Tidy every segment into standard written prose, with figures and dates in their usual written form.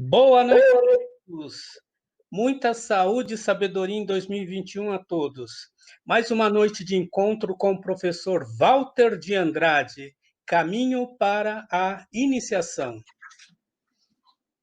Boa noite a todos. Muita saúde e sabedoria em 2021 a todos. Mais uma noite de encontro com o professor Walter de Andrade, Caminho para a Iniciação.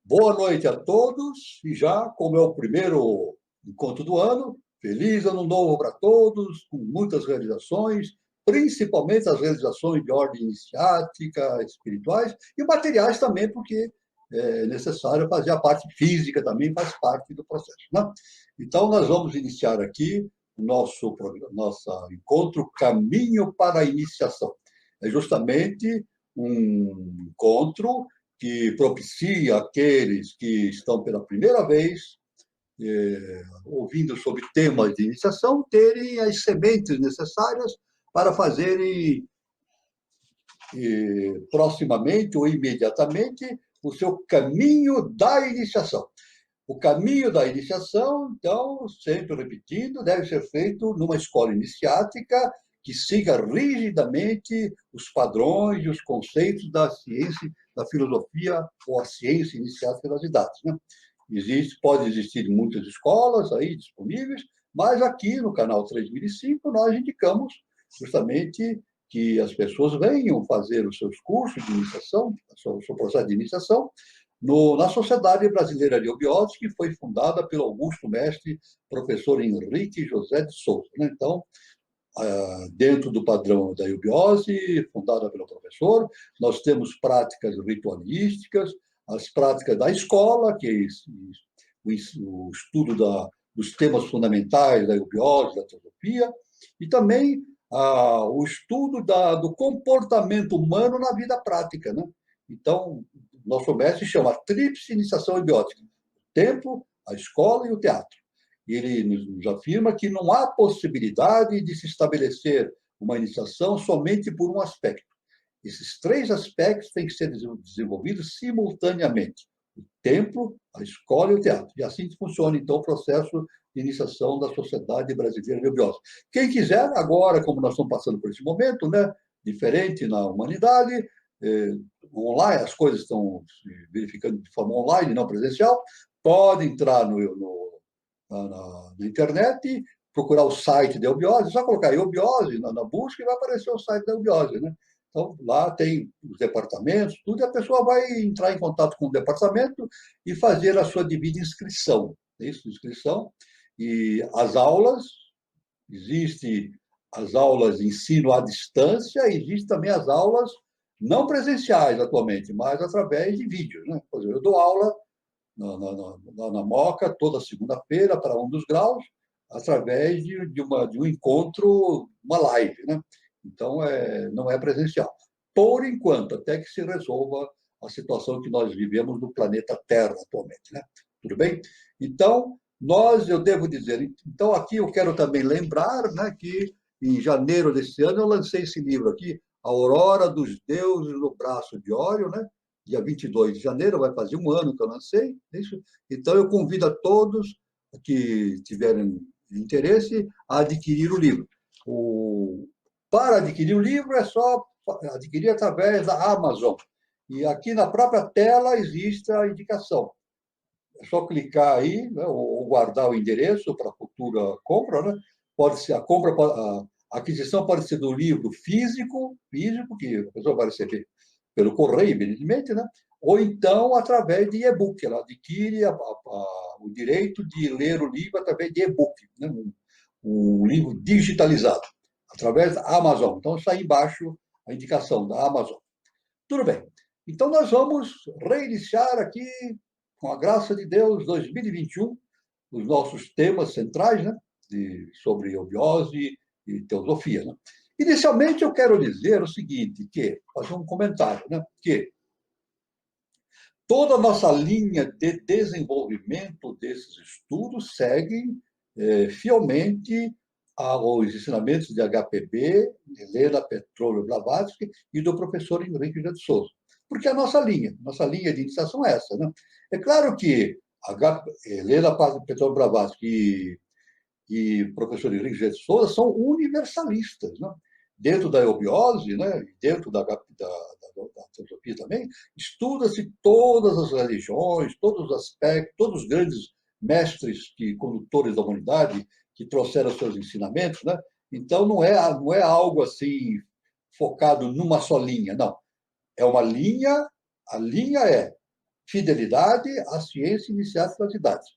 Boa noite a todos, e já como é o primeiro encontro do ano, feliz ano novo para todos, com muitas realizações, principalmente as realizações de ordem iniciática, espirituais e materiais também, porque é necessário fazer a parte física também, faz parte do processo, né? Então, nós vamos iniciar aqui o nosso encontro Caminho para a Iniciação. É justamente um encontro que propicia aqueles que estão pela primeira vez ouvindo sobre temas de iniciação, terem as sementes necessárias para fazerem proximamente ou imediatamente o seu caminho da iniciação. O caminho da iniciação, então, sempre repetindo, deve ser feito numa escola iniciática que siga rigidamente os padrões e os conceitos da ciência, da filosofia ou a ciência iniciática das idades, né? Pode existir muitas escolas aí disponíveis, mas aqui no canal 3005 nós indicamos justamente que as pessoas venham fazer os seus cursos de iniciação, o seu processo de iniciação, na Sociedade Brasileira de Eubiose, que foi fundada pelo augusto mestre, professor Henrique José de Souza, né? Então, dentro do padrão da eubiose, fundada pelo professor, nós temos práticas ritualísticas, as práticas da escola, que é o estudo dos temas fundamentais da eubiose, da teosofia, e também o estudo do comportamento humano na vida prática, né? Então, nosso mestre chama a tríplice iniciação eubiótica: o templo, a escola e o teatro. E ele nos afirma que não há possibilidade de se estabelecer uma iniciação somente por um aspecto. Esses três aspectos têm que ser desenvolvidos simultaneamente: o templo, a escola e o teatro. E assim funciona, então, o processo de iniciação da Sociedade Brasileira de Eubiose. Quem quiser, agora, como nós estamos passando por esse momento, né, diferente na humanidade, online, as coisas estão se verificando de forma online, não presencial, pode entrar na internet, procurar o site da Eubiose, só colocar Eubiose na busca e vai aparecer o site da Eubiose, né? Então, lá tem os departamentos, tudo, e a pessoa vai entrar em contato com o departamento e fazer a sua devida inscrição. Isso, inscrição. E as aulas, existem as aulas de ensino à distância, e existem também as aulas não presenciais atualmente, mas através de vídeos, né? Por exemplo, eu dou aula na Moca toda segunda-feira para um dos graus, através de um encontro, uma live, né? Então, não é presencial. Por enquanto, até que se resolva a situação que nós vivemos no planeta Terra atualmente, né? Tudo bem? Então, eu devo dizer, então aqui eu quero também lembrar, né, que em janeiro desse ano eu lancei esse livro aqui, A Aurora dos Deuses no Braço de Órion, né? Dia 22 de janeiro, vai fazer um ano que eu lancei, isso? Então eu convido a todos que tiverem interesse a adquirir o livro. Para adquirir o livro é só adquirir através da Amazon. E aqui na própria tela existe a indicação. É só clicar aí, né, ou guardar o endereço para futura compra, né? Pode ser a aquisição pode ser do livro físico, que a pessoa vai receber pelo correio, evidentemente, né? Ou então através de e-book. Ela adquire o direito de ler o livro através de e-book, né? Um livro digitalizado, através da Amazon. Então, está aí embaixo a indicação da Amazon. Tudo bem. Então, nós vamos reiniciar aqui, com a graça de Deus, 2021, os nossos temas centrais, né? Sobre eubiose e teosofia, né? Inicialmente, eu quero dizer o seguinte, fazer um comentário, né? Que toda a nossa linha de desenvolvimento desses estudos segue fielmente aos ensinamentos de HPB, Helena Petróleo Blavatsky e do professor Henrique de Souza. Porque a nossa linha de iniciação é essa, né? É claro que Helena Petróleo Blavatsky e o professor Henrique de Souza são universalistas, né? dentro da eubiose, né, e dentro da teosofia também, estuda-se todas as religiões, todos os aspectos, todos os grandes mestres e condutores da humanidade que trouxeram seus ensinamentos, né? Então, não é algo assim focado numa só linha, não. É uma linha, a linha é fidelidade à ciência iniciática das idades.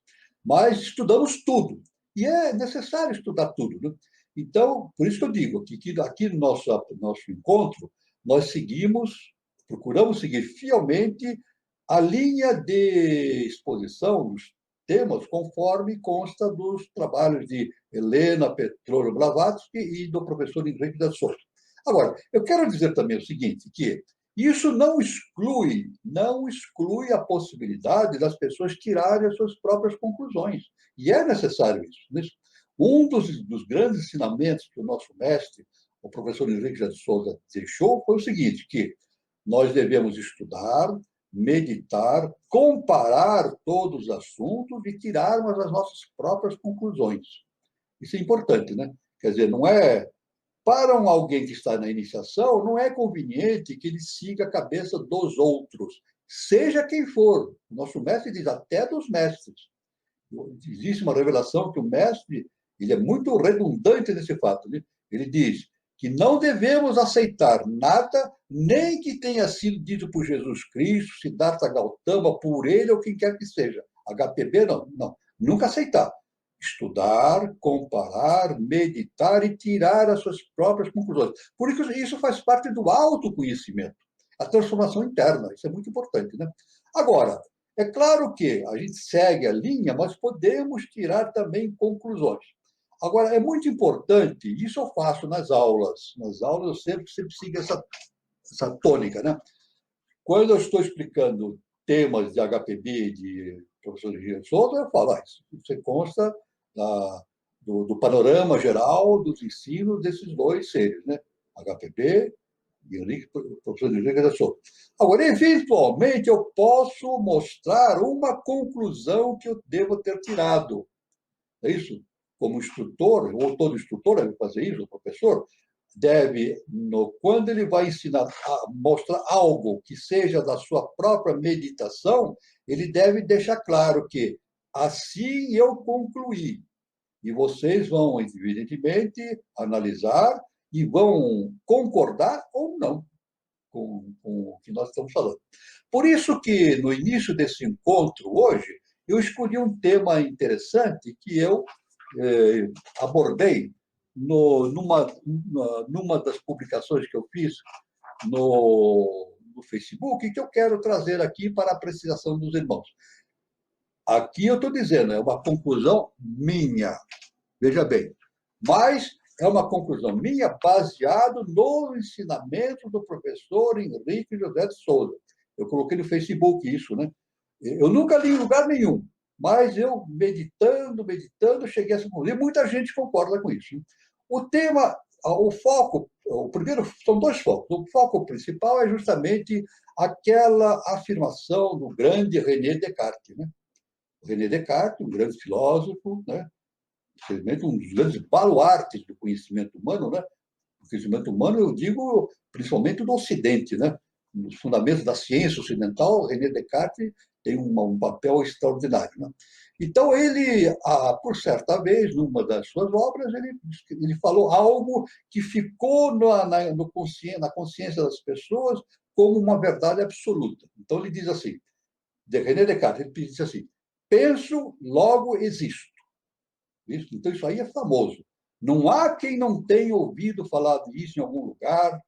Mas estudamos tudo. E é necessário estudar tudo. Né? Então, por isso que eu digo que aqui no nosso encontro, nós procuramos seguir fielmente a linha de exposição dos temas conforme consta dos trabalhos de Helena Petrolio Blavatsky e do professor Henrique da Souza. Agora, eu quero dizer também o seguinte, que isso não exclui a possibilidade das pessoas tirarem as suas próprias conclusões. E é necessário isso. Né? Um dos grandes ensinamentos que o nosso mestre, o professor Henrique de Souza, deixou foi o seguinte, que nós devemos estudar, meditar, comparar todos os assuntos e tirarmos as nossas próprias conclusões. Isso é importante, né? Quer dizer, não é... Para alguém que está na iniciação, não é conveniente que ele siga a cabeça dos outros, seja quem for. O nosso mestre diz, até dos mestres. Existe uma revelação que o mestre ele é muito redundante nesse fato. Né? Ele diz que não devemos aceitar nada, nem que tenha sido dito por Jesus Cristo, Siddhartha Gautama, por ele ou quem quer que seja. HPB, não. Nunca aceitar. Estudar, comparar, meditar e tirar as suas próprias conclusões. Por isso faz parte do autoconhecimento, a transformação interna. Isso é muito importante. Né? Agora, é claro que a gente segue a linha, mas podemos tirar também conclusões. Agora, é muito importante, isso eu faço nas aulas. Nas aulas eu sempre sigo essa tônica. Né? Quando eu estou explicando temas de HPB, de professor Henrique de Souza, eu falo, isso consta do panorama geral dos ensinos desses dois seres, né? HPB e professor Henrique de Souza. Agora, eventualmente, eu posso mostrar uma conclusão que eu devo ter tirado. É isso? Como instrutor, ou todo instrutor deve fazer isso, o professor, deve, quando ele vai ensinar, mostrar algo que seja da sua própria meditação, ele deve deixar claro que assim eu concluí. E vocês vão, evidentemente, analisar e vão concordar ou não com o que nós estamos falando. Por isso que, no início desse encontro, hoje, eu escolhi um tema interessante que eu abordei numa das publicações que eu fiz no Facebook, e que eu quero trazer aqui para a apreciação dos irmãos. Aqui eu estou dizendo, é uma conclusão minha, veja bem, mas é uma conclusão minha baseada no ensinamento do professor Henrique José de Souza. Eu coloquei no Facebook isso, né? Eu nunca li em lugar nenhum, mas eu, meditando, cheguei a essa conclusão. E muita gente concorda com isso. O tema, o foco, o primeiro, são dois focos. O foco principal é justamente aquela afirmação do grande René Descartes, né? René Descartes, um grande filósofo, né? Simplesmente um dos grandes baluartes do conhecimento humano, né? O conhecimento humano, eu digo, principalmente do Ocidente, né? Nos fundamentos da ciência ocidental, René Descartes tem um papel extraordinário, né? Então, ele, por certa vez, numa das suas obras, ele falou algo que ficou na consciência das pessoas como uma verdade absoluta. Então, ele diz assim, de René Descartes, ele diz assim, penso, logo existo. Então, isso aí é famoso. Não há quem não tenha ouvido falar disso em algum lugar.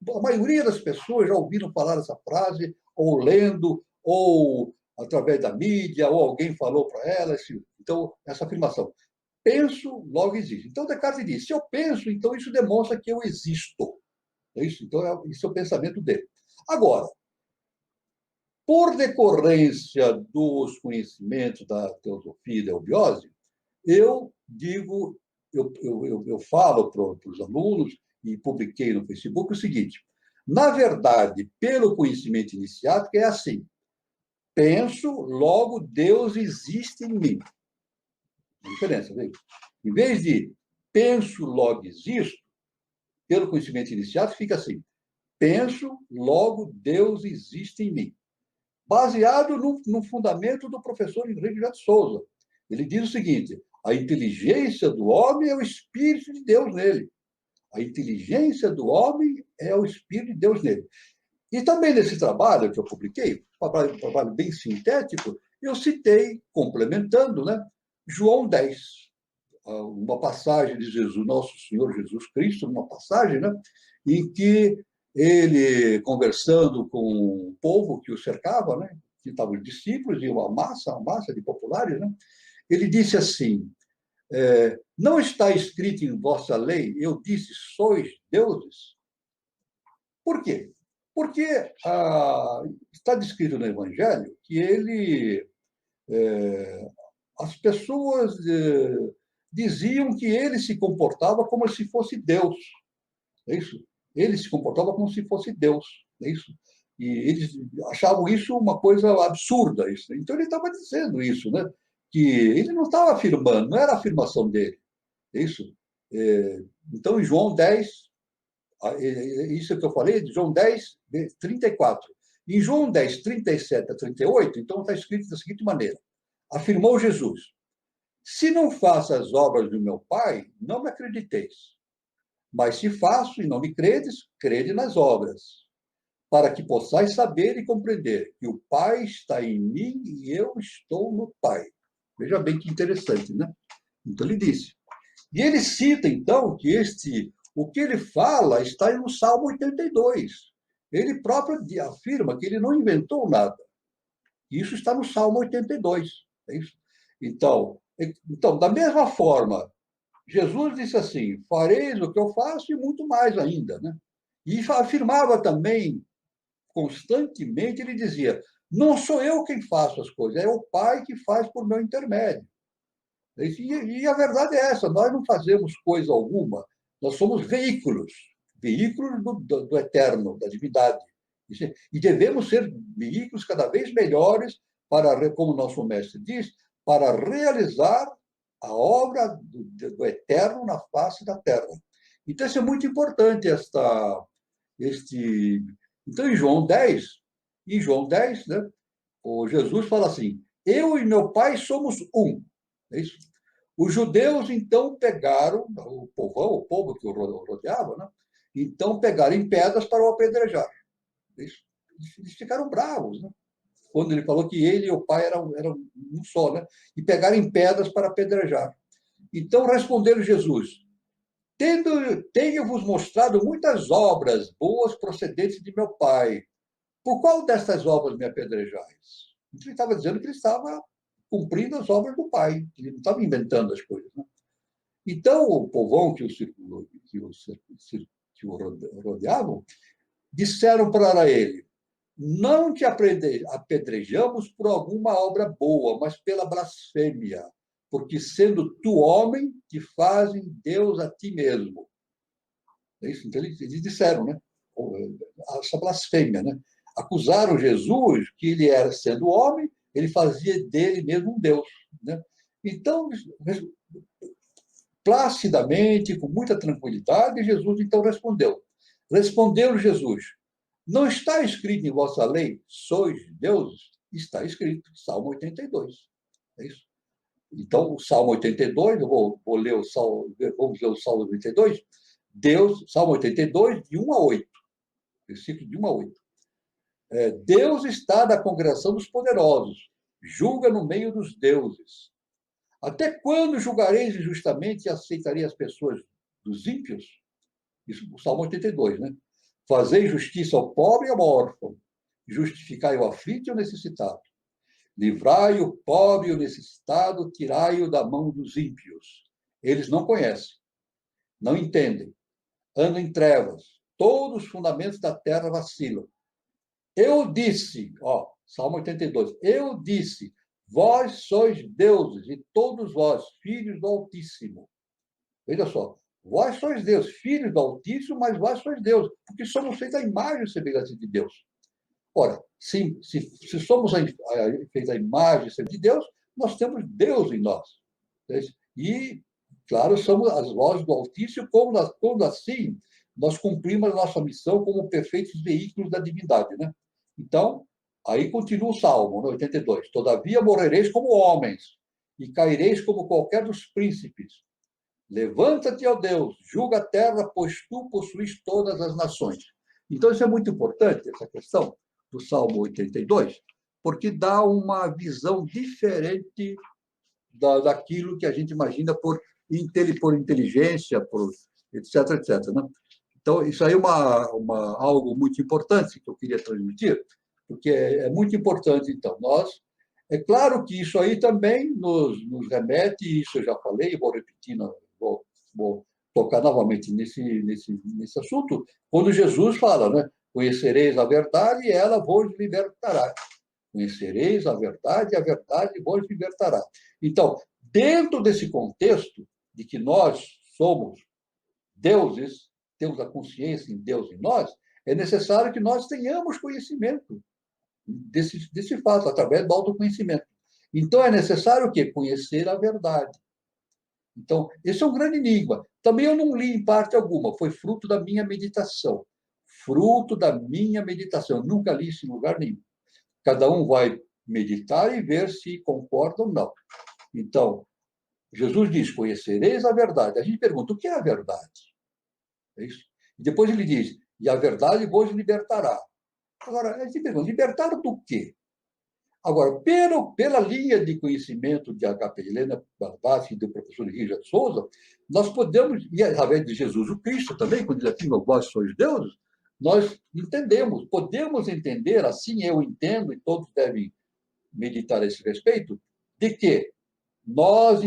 A maioria das pessoas já ouviram falar essa frase, ou lendo, ou através da mídia, ou alguém falou para elas. Então, essa afirmação. Penso, logo existe. Então, Descartes diz, se eu penso, então isso demonstra que eu existo. É isso? Então, esse é o pensamento dele. Agora, por decorrência dos conhecimentos da teosofia e da eubiose, eu digo, eu falo para os alunos e publiquei no Facebook o seguinte, na verdade, pelo conhecimento iniciático é assim, penso, logo Deus existe em mim. A diferença, viu? Em vez de penso, logo existo, pelo conhecimento iniciático, fica assim: penso, logo Deus existe em mim. Baseado no fundamento do professor Henrique de Souza. Ele diz o seguinte: a inteligência do homem é o Espírito de Deus nele. A inteligência do homem é o Espírito de Deus nele. E também nesse trabalho que eu publiquei, um trabalho bem sintético, eu citei, complementando, né, João 10, uma passagem de Jesus, Nosso Senhor Jesus Cristo, uma passagem, né, em que ele, conversando com o povo que o cercava, né, que estavam os discípulos e uma massa de populares, né, ele disse assim: não está escrito em vossa lei, eu disse, sois deuses? Por quê? Porque está descrito no Evangelho que as pessoas diziam que ele se comportava como se fosse Deus. É isso? Ele se comportava como se fosse Deus. É isso? E eles achavam isso uma coisa absurda. Isso. Então ele estava dizendo isso, né? Que ele não estava afirmando, não era a afirmação dele. É isso? Então, em João 10, isso que eu falei, de João 10, 34. Em João 10, 37 a 38, então está escrito da seguinte maneira: afirmou Jesus: se não faço as obras do meu Pai, não me acrediteis. Mas se faço e não me credes, crede nas obras, para que possais saber e compreender que o Pai está em mim e eu estou no Pai. Veja bem que interessante, né? Então ele disse. E ele cita, então, que o que ele fala está no Salmo 82. Ele próprio afirma que ele não inventou nada. Isso está no Salmo 82. É isso? Então, da mesma forma, Jesus disse assim: fareis o que eu faço e muito mais ainda. Né? E afirmava também, constantemente, ele dizia: não sou eu quem faço as coisas, é o Pai que faz por meu intermédio. E a verdade é essa: nós não fazemos coisa alguma, nós somos veículos do eterno, da divindade. E devemos ser veículos cada vez melhores para, como nosso mestre diz, para realizar a obra do eterno na face da terra. Então, isso é muito importante, este. Então, em João 10, né, o Jesus fala assim: eu e meu Pai somos um. É isso? Os judeus, então, pegaram, o povo que o rodeava, né? Então pegaram em pedras para o apedrejar. Eles ficaram bravos, né? Quando ele falou que ele e o pai eram um só, né? E pegaram em pedras para apedrejar. Então responderam Jesus: tenho-vos mostrado muitas obras boas procedentes de meu pai. Por qual destas obras me apedrejais? Então, ele estava dizendo que ele estava cumprindo as obras do pai, ele não estava inventando as coisas. Né? Então, o povão que o rodeavam disseram para ele: não te apedrejamos por alguma obra boa, mas pela blasfêmia, porque sendo tu homem, te fazem Deus a ti mesmo. É isso? Então, eles disseram, né? Essa blasfêmia, né? Acusaram Jesus que ele era, sendo homem, ele fazia dele mesmo um Deus. Né? Então, placidamente, com muita tranquilidade, Jesus então respondeu. Respondeu Jesus: não está escrito em vossa lei, sois deuses? Está escrito, Salmo 82. É isso? Então, o Salmo 82, eu vou ler o Salmo, vamos ler o Salmo 82. Salmo 82, de 1 a 8. Versículo de 1 a 8. Deus está na congregação dos poderosos, julga no meio dos deuses. Até quando julgareis injustamente e aceitareis as pessoas dos ímpios? Isso, o Salmo 82, né? Fazei justiça ao pobre e ao órfão, justificai o aflito e o necessitado. Livrai o pobre e o necessitado, tirai-o da mão dos ímpios. Eles não conhecem, não entendem, andam em trevas, todos os fundamentos da terra vacilam. Eu disse, Salmo 82, eu disse, vós sois deuses e todos vós, filhos do Altíssimo. Veja só, vós sois Deus, filhos do Altíssimo, mas vós sois Deus, porque somos feitos à imagem e semelhança de Deus. Ora, se somos feitos à imagem e semelhança de Deus, nós temos Deus em nós. E claro, somos as vozes do Altíssimo, quando assim nós cumprimos a nossa missão como perfeitos veículos da divindade, né? Então, aí continua o Salmo, no 82. Todavia morrereis como homens, e caireis como qualquer dos príncipes. Levanta-te, ó Deus, julga a terra, pois tu possuís todas as nações. Então, isso é muito importante, essa questão do Salmo 82, porque dá uma visão diferente daquilo que a gente imagina por inteligência, por etc, etc. Né? Então, isso aí é algo muito importante que eu queria transmitir, porque é muito importante, então. É claro que isso aí também nos remete, isso eu já falei, vou repetir, vou tocar novamente nesse assunto, quando Jesus fala, né? Conhecereis a verdade e ela vos libertará. Conhecereis a verdade vos libertará. Então, dentro desse contexto de que nós somos deuses, temos a consciência em Deus em nós, é necessário que nós tenhamos conhecimento desse fato, através do autoconhecimento. Então, é necessário o quê? Conhecer a verdade. Então, esse é um grande enigma. Também eu não li em parte alguma, foi fruto da minha meditação. Fruto da minha meditação. Eu nunca li isso em lugar nenhum. Cada um vai meditar e ver se concorda ou não. Então, Jesus diz: conhecereis a verdade. A gente pergunta: o que é a verdade? É isso? E depois ele diz: e a verdade vos libertará. Agora, a gente pergunta: libertar do quê? Agora, pela linha de conhecimento de H.P. Helena Blavatsky e do professor Richard Souza, nós podemos, e através de Jesus o Cristo também, quando ele afirma: vós sois deuses, nós entendemos, podemos entender, assim eu entendo, e todos devem meditar a esse respeito, de que nós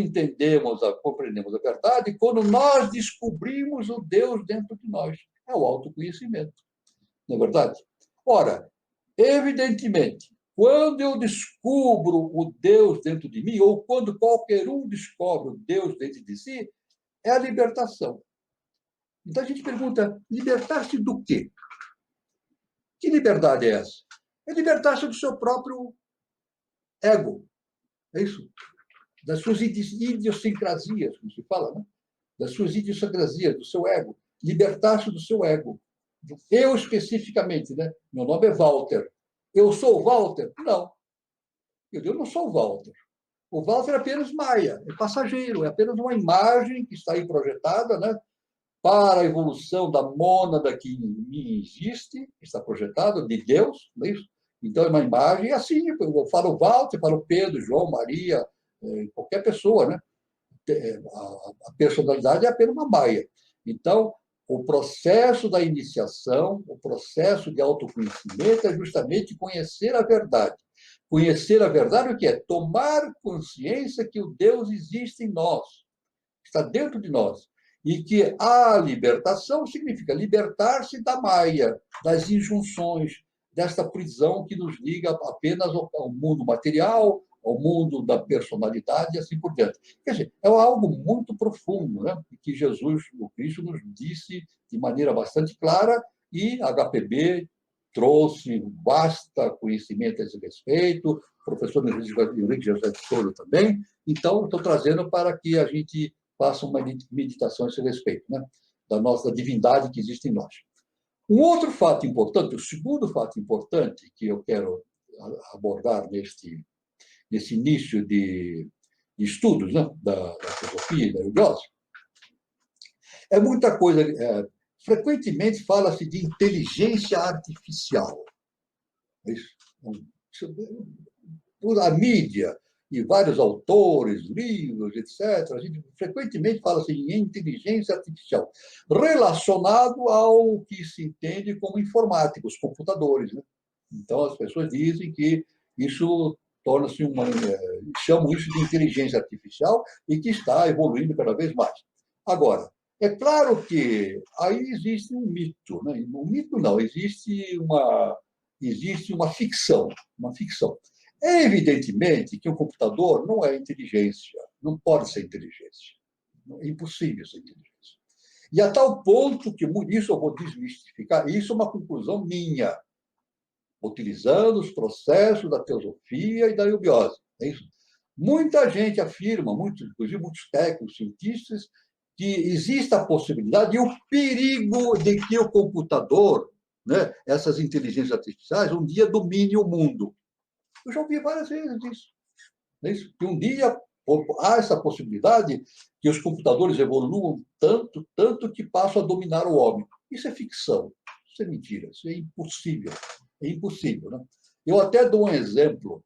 compreendemos a verdade quando nós descobrimos o Deus dentro de nós. É o autoconhecimento, não é verdade? Ora, evidentemente, quando eu descubro o Deus dentro de mim, ou quando qualquer um descobre o Deus dentro de si, é a libertação. Então a gente pergunta: libertar-se do quê? Que liberdade é essa? É libertar-se do seu próprio ego. É isso? Das suas idiosincrasias, como se fala, né? Das suas idiosincrasias, do seu ego. Libertar-se do seu ego. Eu, especificamente, né? Meu nome é Walter. Eu sou o Walter? Não. Eu não sou o Walter. O Walter é apenas Maia, é passageiro, é apenas uma imagem que está aí projetada, né? Para a evolução da mônada que em mim existe, está projetada, de Deus, não é isso? Então, é uma imagem, e assim, eu falo Walter, falo Pedro, João, Maria, qualquer pessoa, né? A personalidade é apenas uma maia. Então, o processo da iniciação, o processo de autoconhecimento é justamente conhecer a verdade. Conhecer a verdade, o que é? Tomar consciência que o Deus existe em nós, está dentro de nós. E que a libertação significa libertar-se da maia, das injunções, desta prisão que nos liga apenas ao mundo material, ao mundo da personalidade e assim por diante. Quer dizer, é algo muito profundo, né? Que Jesus, o Cristo, nos disse de maneira bastante clara, e HPB trouxe vasta conhecimento a esse respeito, o professor Henrique José de Souza também. Então, estou trazendo para que a gente faça uma meditação a esse respeito, né? Da nossa divindade que existe em nós. Um outro fato importante, o segundo fato importante que eu quero abordar nesse início de estudos, né, da filosofia e da hipnose, é muita coisa. Frequentemente fala-se de inteligência artificial. A mídia e vários autores, livros, etc., a gente frequentemente fala assim, em inteligência artificial, relacionado ao que se entende como informática, os computadores. Né? Então, as pessoas dizem que isso torna-se chamam isso de inteligência artificial e que está evoluindo cada vez mais. Agora, é claro que aí existe um mito, né? Um mito não, existe uma ficção, uma ficção. É evidentemente que o computador não é inteligência, não pode ser inteligência. É impossível ser inteligência. E a tal ponto que, isso eu vou desmistificar, isso é uma conclusão minha, utilizando os processos da teosofia e da eubiose. É isso? Muita gente afirma, inclusive muitos técnicos, cientistas, que existe a possibilidade e o perigo de que o computador, né, essas inteligências artificiais, um dia domine o mundo. Eu já ouvi várias vezes isso. Que um dia há essa possibilidade que os computadores evoluam tanto, tanto que passam a dominar o homem. Isso é ficção, isso é mentira, isso é impossível. É impossível. Né? Eu até dou um exemplo.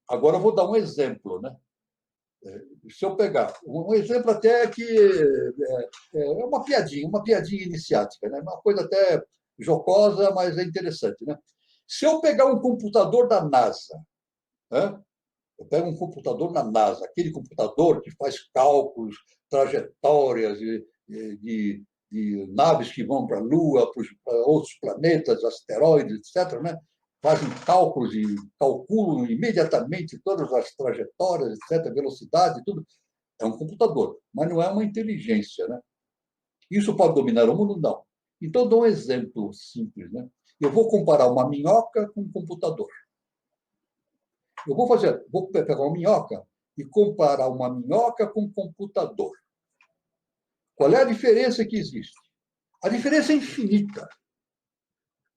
Agora eu vou dar um exemplo. Né? Se eu pegar um exemplo até que é uma piadinha iniciática, né? Uma coisa até jocosa, mas é interessante. Né? Se eu pegar um computador da NASA, né? Eu pego um computador na NASA, aquele computador que faz cálculos, trajetórias de naves que vão para a Lua, para outros planetas, asteroides, etc., né? Fazem cálculos e calculam imediatamente todas as trajetórias, etc., velocidade, tudo. É um computador, mas não é uma inteligência. Né? Isso pode dominar o mundo? Não. Então, dou um exemplo simples. Né? Eu vou comparar uma minhoca com um computador. Eu vou pegar uma minhoca e comparar uma minhoca com um computador. Qual é a diferença que existe? A diferença é infinita.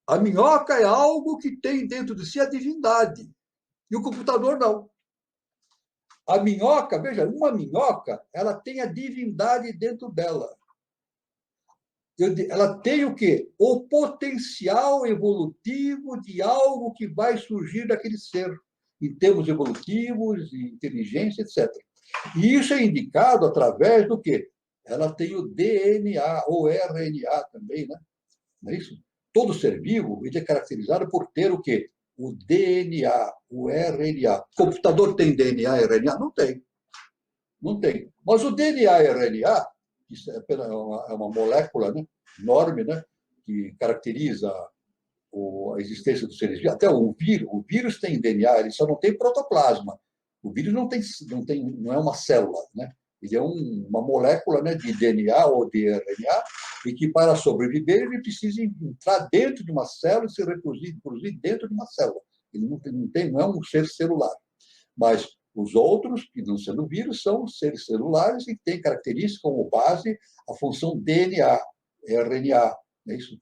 A minhoca é algo que tem dentro de si a divindade, e o computador não. A minhoca, veja, uma minhoca, ela tem a divindade dentro dela. Ela tem o quê? O potencial evolutivo de algo que vai surgir daquele ser, em termos evolutivos, inteligência, etc. E isso é indicado através do quê? Ela tem o DNA, ou RNA também, né? Não é isso? Todo ser vivo ele é caracterizado por ter o quê? O DNA, o RNA. O computador tem DNA e RNA? Não tem. Não tem. Mas o DNA e RNA, que é apenas uma molécula, né, enorme, né, que caracteriza a existência dos seres vivos. Até o vírus tem DNA, ele só não tem protoplasma. O vírus não é uma célula, né? Ele é uma molécula, né, de DNA ou de RNA, e que para sobreviver ele precisa entrar dentro de uma célula e se reproduzir dentro de uma célula. Ele não é um ser celular. Mas os outros, que não sendo vírus, são seres celulares e têm características como base a função DNA, RNA. É isso?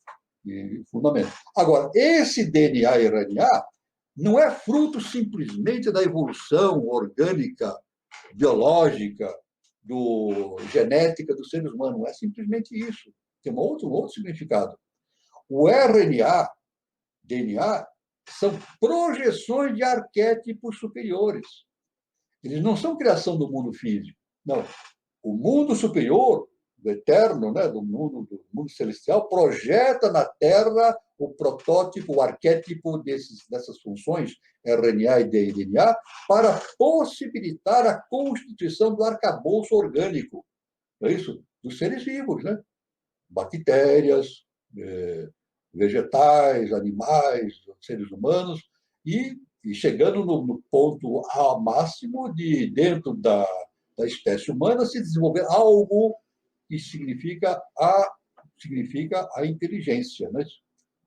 Fundamento. Agora, esse DNA e RNA não é fruto simplesmente da evolução orgânica, biológica, genética dos seres humanos. Não é simplesmente isso. Tem um outro significado. O RNA, DNA, são projeções de arquétipos superiores. Eles não são criação do mundo físico. Não. O mundo superior, do eterno, né, do mundo celestial, projeta na Terra o protótipo, o arquétipo dessas funções RNA e DNA para possibilitar a constituição do arcabouço orgânico, é isso? Dos seres vivos, né? Bactérias, vegetais, animais, seres humanos, e chegando no ponto máximo de, dentro da espécie humana, se desenvolver algo que significa a inteligência, né?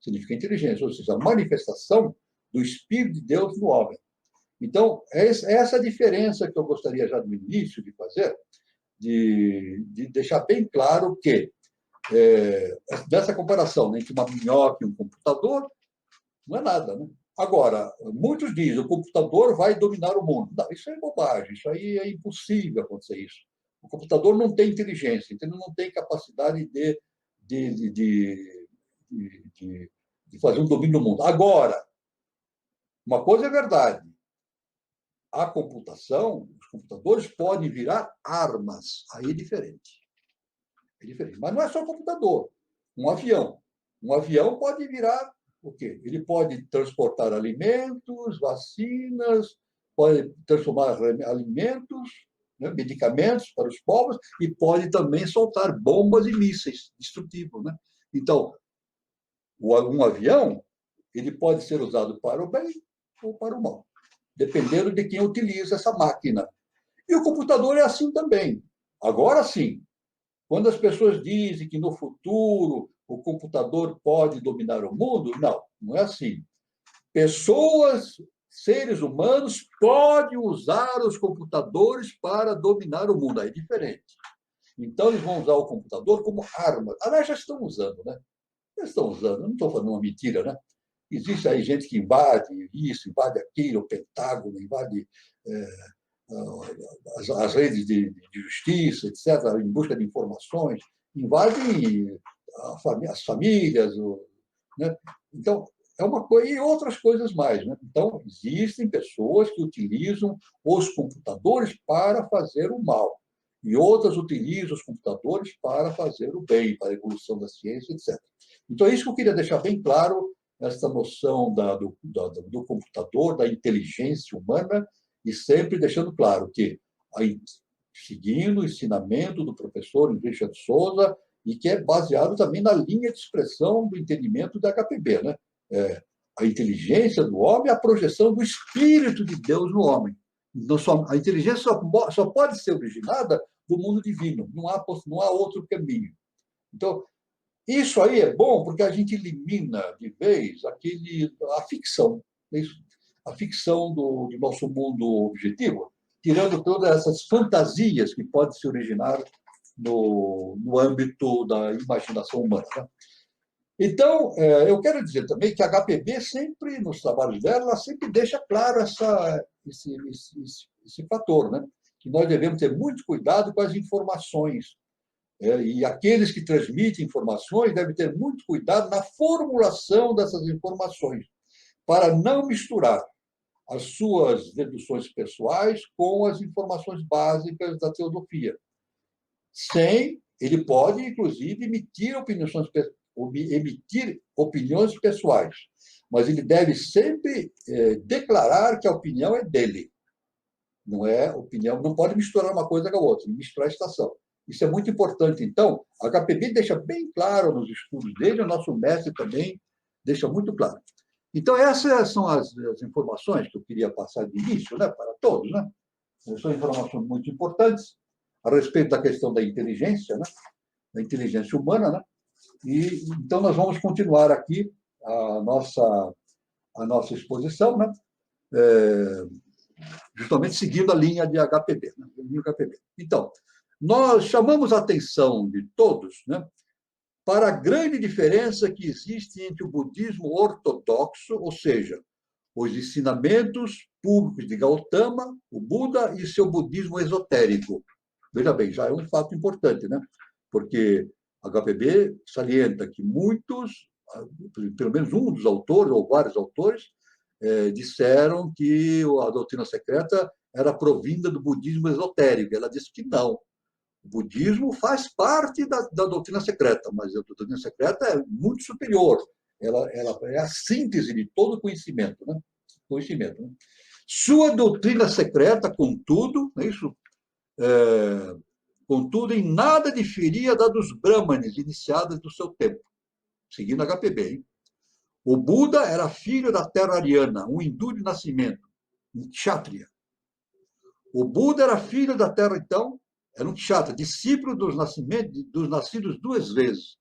Significa inteligência, ou seja, a manifestação do Espírito de Deus no homem. Então, é essa a diferença que eu gostaria já no início de fazer, de deixar bem claro que dessa comparação, né, entre uma minhoca e um computador, não é nada. Né? Agora, muitos dizem o computador vai dominar o mundo. Não, isso é bobagem, isso aí é impossível acontecer isso. O computador não tem inteligência, então ele não tem capacidade de fazer um domínio do mundo. Agora, uma coisa é verdade, a computação, os computadores podem virar armas, aí é diferente. É diferente. Mas não é só computador, um avião. Um avião pode virar o quê? Ele pode transportar alimentos, vacinas, pode transformar alimentos, né, medicamentos para os povos e pode também soltar bombas e mísseis destrutivos. Né? Então, um avião ele pode ser usado para o bem ou para o mal, dependendo de quem utiliza essa máquina. E o computador é assim também. Agora sim, quando as pessoas dizem que no futuro o computador pode dominar o mundo, não é assim. Pessoas seres humanos podem usar os computadores para dominar o mundo. Aí é diferente. Então, eles vão usar o computador como arma. Aliás, já estão usando, né? Já estão usando. Eu não estou falando uma mentira, né? Existe aí gente que invade isso, invade aquilo, o Pentágono, invade as redes de justiça, etc., em busca de informações, invade as famílias, né? Então, é uma coisa e outras coisas mais, né? Então, existem pessoas que utilizam os computadores para fazer o mal e outras utilizam os computadores para fazer o bem, para a evolução da ciência, etc. Então, é isso que eu queria deixar bem claro, essa noção do computador, da inteligência humana, e sempre deixando claro que, seguindo o ensinamento do professor Richard Souza, e que é baseado também na linha de expressão do entendimento da HPB, né? A inteligência do homem é a projeção do Espírito de Deus no homem. A inteligência só pode ser originada do mundo divino, não há outro caminho. Então, isso aí é bom porque a gente elimina de vez a ficção, a ficção do nosso mundo objetivo, tirando todas essas fantasias que podem se originar no âmbito da imaginação humana. Né? Então, eu quero dizer também que a HPB sempre, nos trabalhos dela, ela sempre deixa claro esse fator, né? Que nós devemos ter muito cuidado com as informações. E aqueles que transmitem informações devem ter muito cuidado na formulação dessas informações, para não misturar as suas deduções pessoais com as informações básicas da teosofia. Ele pode, inclusive, emitir opiniões pessoais, mas ele deve sempre declarar que a opinião é dele. Não é opinião, não pode misturar uma coisa com a outra, misturar a estação. Isso é muito importante. Então, a HPB deixa bem claro nos estudos dele, o nosso mestre também deixa muito claro. Então, essas são as informações que eu queria passar de início, né, para todos. Né? São informações muito importantes a respeito da questão da inteligência, né, da inteligência humana. Né? E, então, nós vamos continuar aqui a nossa exposição, né? Justamente seguindo a linha de HPB. Né? Então, nós chamamos a atenção de todos, né, para a grande diferença que existe entre o budismo ortodoxo, ou seja, os ensinamentos públicos de Gautama, o Buda, e seu budismo esotérico. Veja bem, já é um fato importante, né? Porque a HPB salienta que muitos, pelo menos um dos autores, ou vários autores, disseram que a doutrina secreta era provinda do budismo esotérico. Ela disse que não. O budismo faz parte da doutrina secreta, mas a doutrina secreta é muito superior. Ela é a síntese de todo conhecimento. Né? Né? Sua doutrina secreta, contudo, contudo, em nada diferia da dos Brahmanes iniciadas do seu tempo, seguindo a HPB. Hein? O Buda era filho da terra ariana, um hindu de nascimento, um kshatriya. O Buda era filho da terra, então, era um kshatriya, discípulo dos nascidos duas vezes,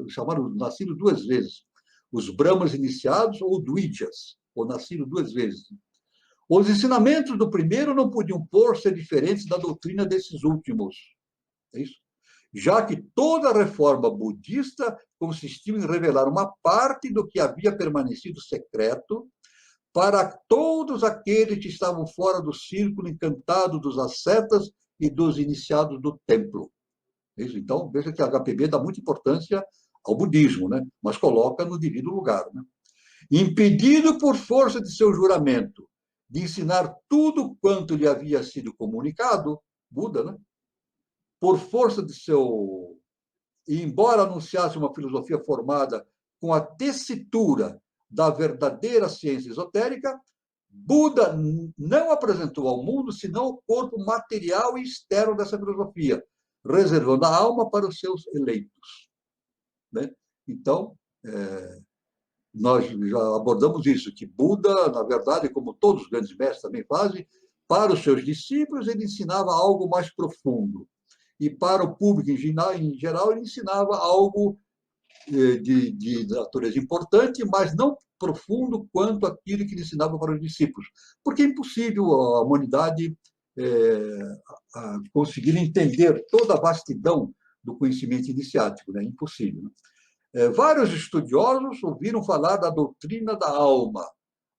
chamaram nascidos duas vezes, os Brahmanes iniciados ou Dvijas, ou nascidos duas vezes. Os ensinamentos do primeiro não podiam ser diferentes da doutrina desses últimos. É isso? Já que toda a reforma budista consistiu em revelar uma parte do que havia permanecido secreto para todos aqueles que estavam fora do círculo encantado dos ascetas e dos iniciados do templo. Isso? Então, veja que a HPB dá muita importância ao budismo, né? Mas coloca no devido lugar. Né? Impedido por força de seu juramento de ensinar tudo quanto lhe havia sido comunicado, Buda, né? Por força de seu... E embora anunciasse uma filosofia formada com a tessitura da verdadeira ciência esotérica, Buda não apresentou ao mundo senão o corpo material e externo dessa filosofia, reservando a alma para os seus eleitos. Né? Então, nós já abordamos isso, que Buda, na verdade, como todos os grandes mestres também fazem, para os seus discípulos ele ensinava algo mais profundo. E para o público em geral ele ensinava algo de natureza importante, mas não profundo quanto aquilo que ele ensinava para os discípulos. Porque é impossível a humanidade conseguir entender toda a vastidão do conhecimento iniciático, né? Impossível. Né? Vários estudiosos ouviram falar da doutrina da alma,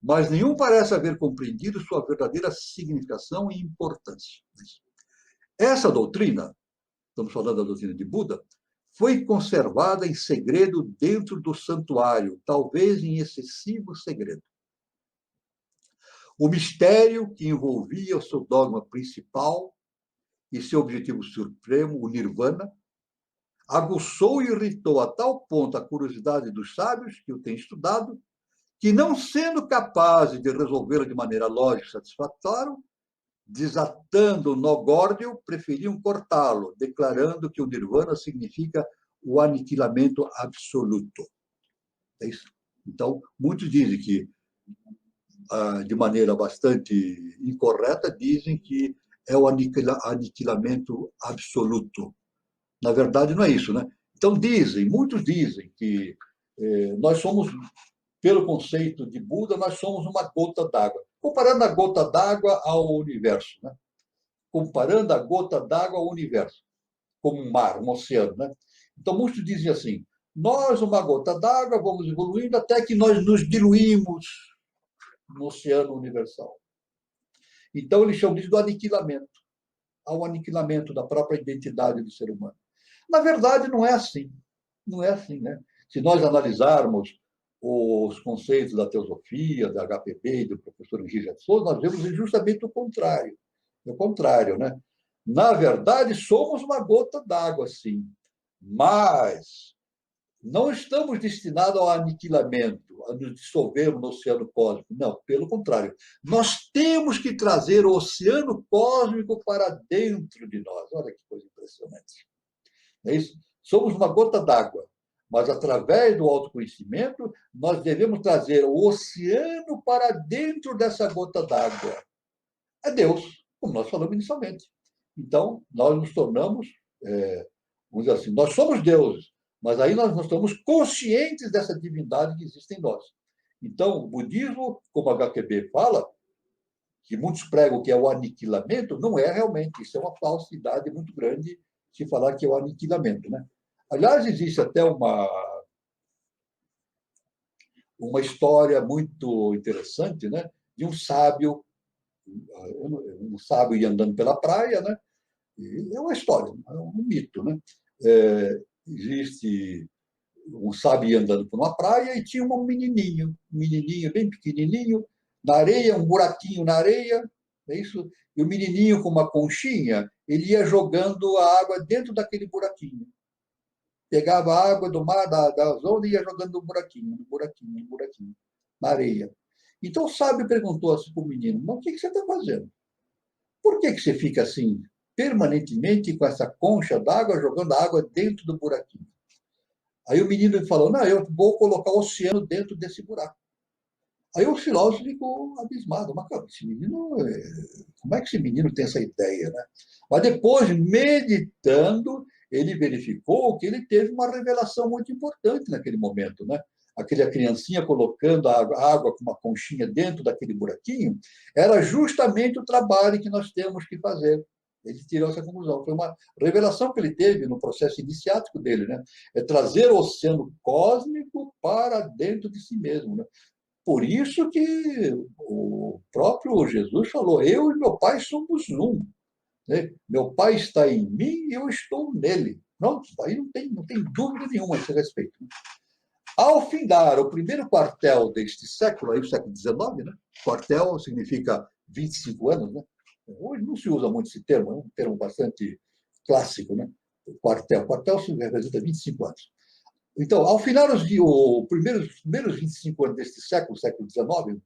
mas nenhum parece haver compreendido sua verdadeira significação e importância. Essa doutrina, estamos falando da doutrina de Buda, foi conservada em segredo dentro do santuário, talvez em excessivo segredo. O mistério que envolvia o seu dogma principal e seu objetivo supremo, o Nirvana, aguçou e irritou a tal ponto a curiosidade dos sábios que o têm estudado, que, não sendo capazes de resolvê-lo de maneira lógica e satisfatória, desatando o nó górdio, preferiam cortá-lo, declarando que o Nirvana significa o aniquilamento absoluto. É isso. Então, muitos dizem que, de maneira bastante incorreta, dizem que é o aniquilamento absoluto. Na verdade, não é isso, né? Então, muitos dizem que nós somos, pelo conceito de Buda, nós somos uma gota d'água. Comparando a gota d'água ao universo, né? Comparando a gota d'água ao universo, como um mar, um oceano, né? Então, muitos dizem assim, nós, uma gota d'água, vamos evoluindo até que nós nos diluímos no oceano universal. Então, eles chamam isso do aniquilamento, ao aniquilamento da própria identidade do ser humano. Na verdade, não é assim. Não é assim, né? Se nós analisarmos os conceitos da teosofia, da HPB e do professor Henrique de Souza, nós vemos justamente o contrário. É o contrário, né? Na verdade, somos uma gota d'água, sim, mas não estamos destinados ao aniquilamento, a nos dissolver no oceano cósmico. Não, pelo contrário. Nós temos que trazer o oceano cósmico para dentro de nós. Olha que coisa impressionante. É isso? Somos uma gota d'água, mas através do autoconhecimento, nós devemos trazer o oceano para dentro dessa gota d'água. É Deus, como nós falamos inicialmente. Então, nós nos tornamos, vamos dizer assim, nós somos deuses, mas aí nós estamos conscientes dessa divindade que existe em nós. Então, o budismo, como a HQB fala, que muitos pregam que é o aniquilamento, não é realmente. Isso é uma falsidade muito grande se falar que é o aniquilamento, né? Aliás, existe até uma história muito interessante, né? De um sábio ia andando pela praia, né? E é uma história, é um mito, né? Existe um sábio ia andando por uma praia e tinha um menininho bem pequenininho, na areia, um buraquinho na areia, é isso? E o menininho com uma conchinha, ele ia jogando a água dentro daquele buraquinho. Pegava a água do mar, da zona, e ia jogando no buraquinho, na areia. Então o sábio perguntou assim para o menino, mas o que você está fazendo? Por que você fica assim, permanentemente com essa concha d'água, jogando a água dentro do buraquinho? Aí o menino falou, não, eu vou colocar o oceano dentro desse buraco. Aí o filósofo ficou abismado. Mas, cara, como é que esse menino tem essa ideia, né? Mas depois, meditando, ele verificou que ele teve uma revelação muito importante naquele momento, né? Aquela criancinha colocando a água com uma conchinha dentro daquele buraquinho, era justamente o trabalho que nós temos que fazer. Ele tirou essa conclusão. Foi uma revelação que ele teve no processo iniciático dele, né? É trazer o oceano cósmico para dentro de si mesmo, né? Por isso que o próprio Jesus falou, eu e meu Pai somos um. Né? Meu Pai está em mim e eu estou nele. Pronto, aí não tem dúvida nenhuma a esse respeito. Ao findar o primeiro quartel deste século, aí o século XIX, né? Quartel significa 25 anos, né? Hoje não se usa muito esse termo, é um termo bastante clássico, né? Quartel representa 25 anos. Então, ao final os primeiros 25 anos deste século XIX,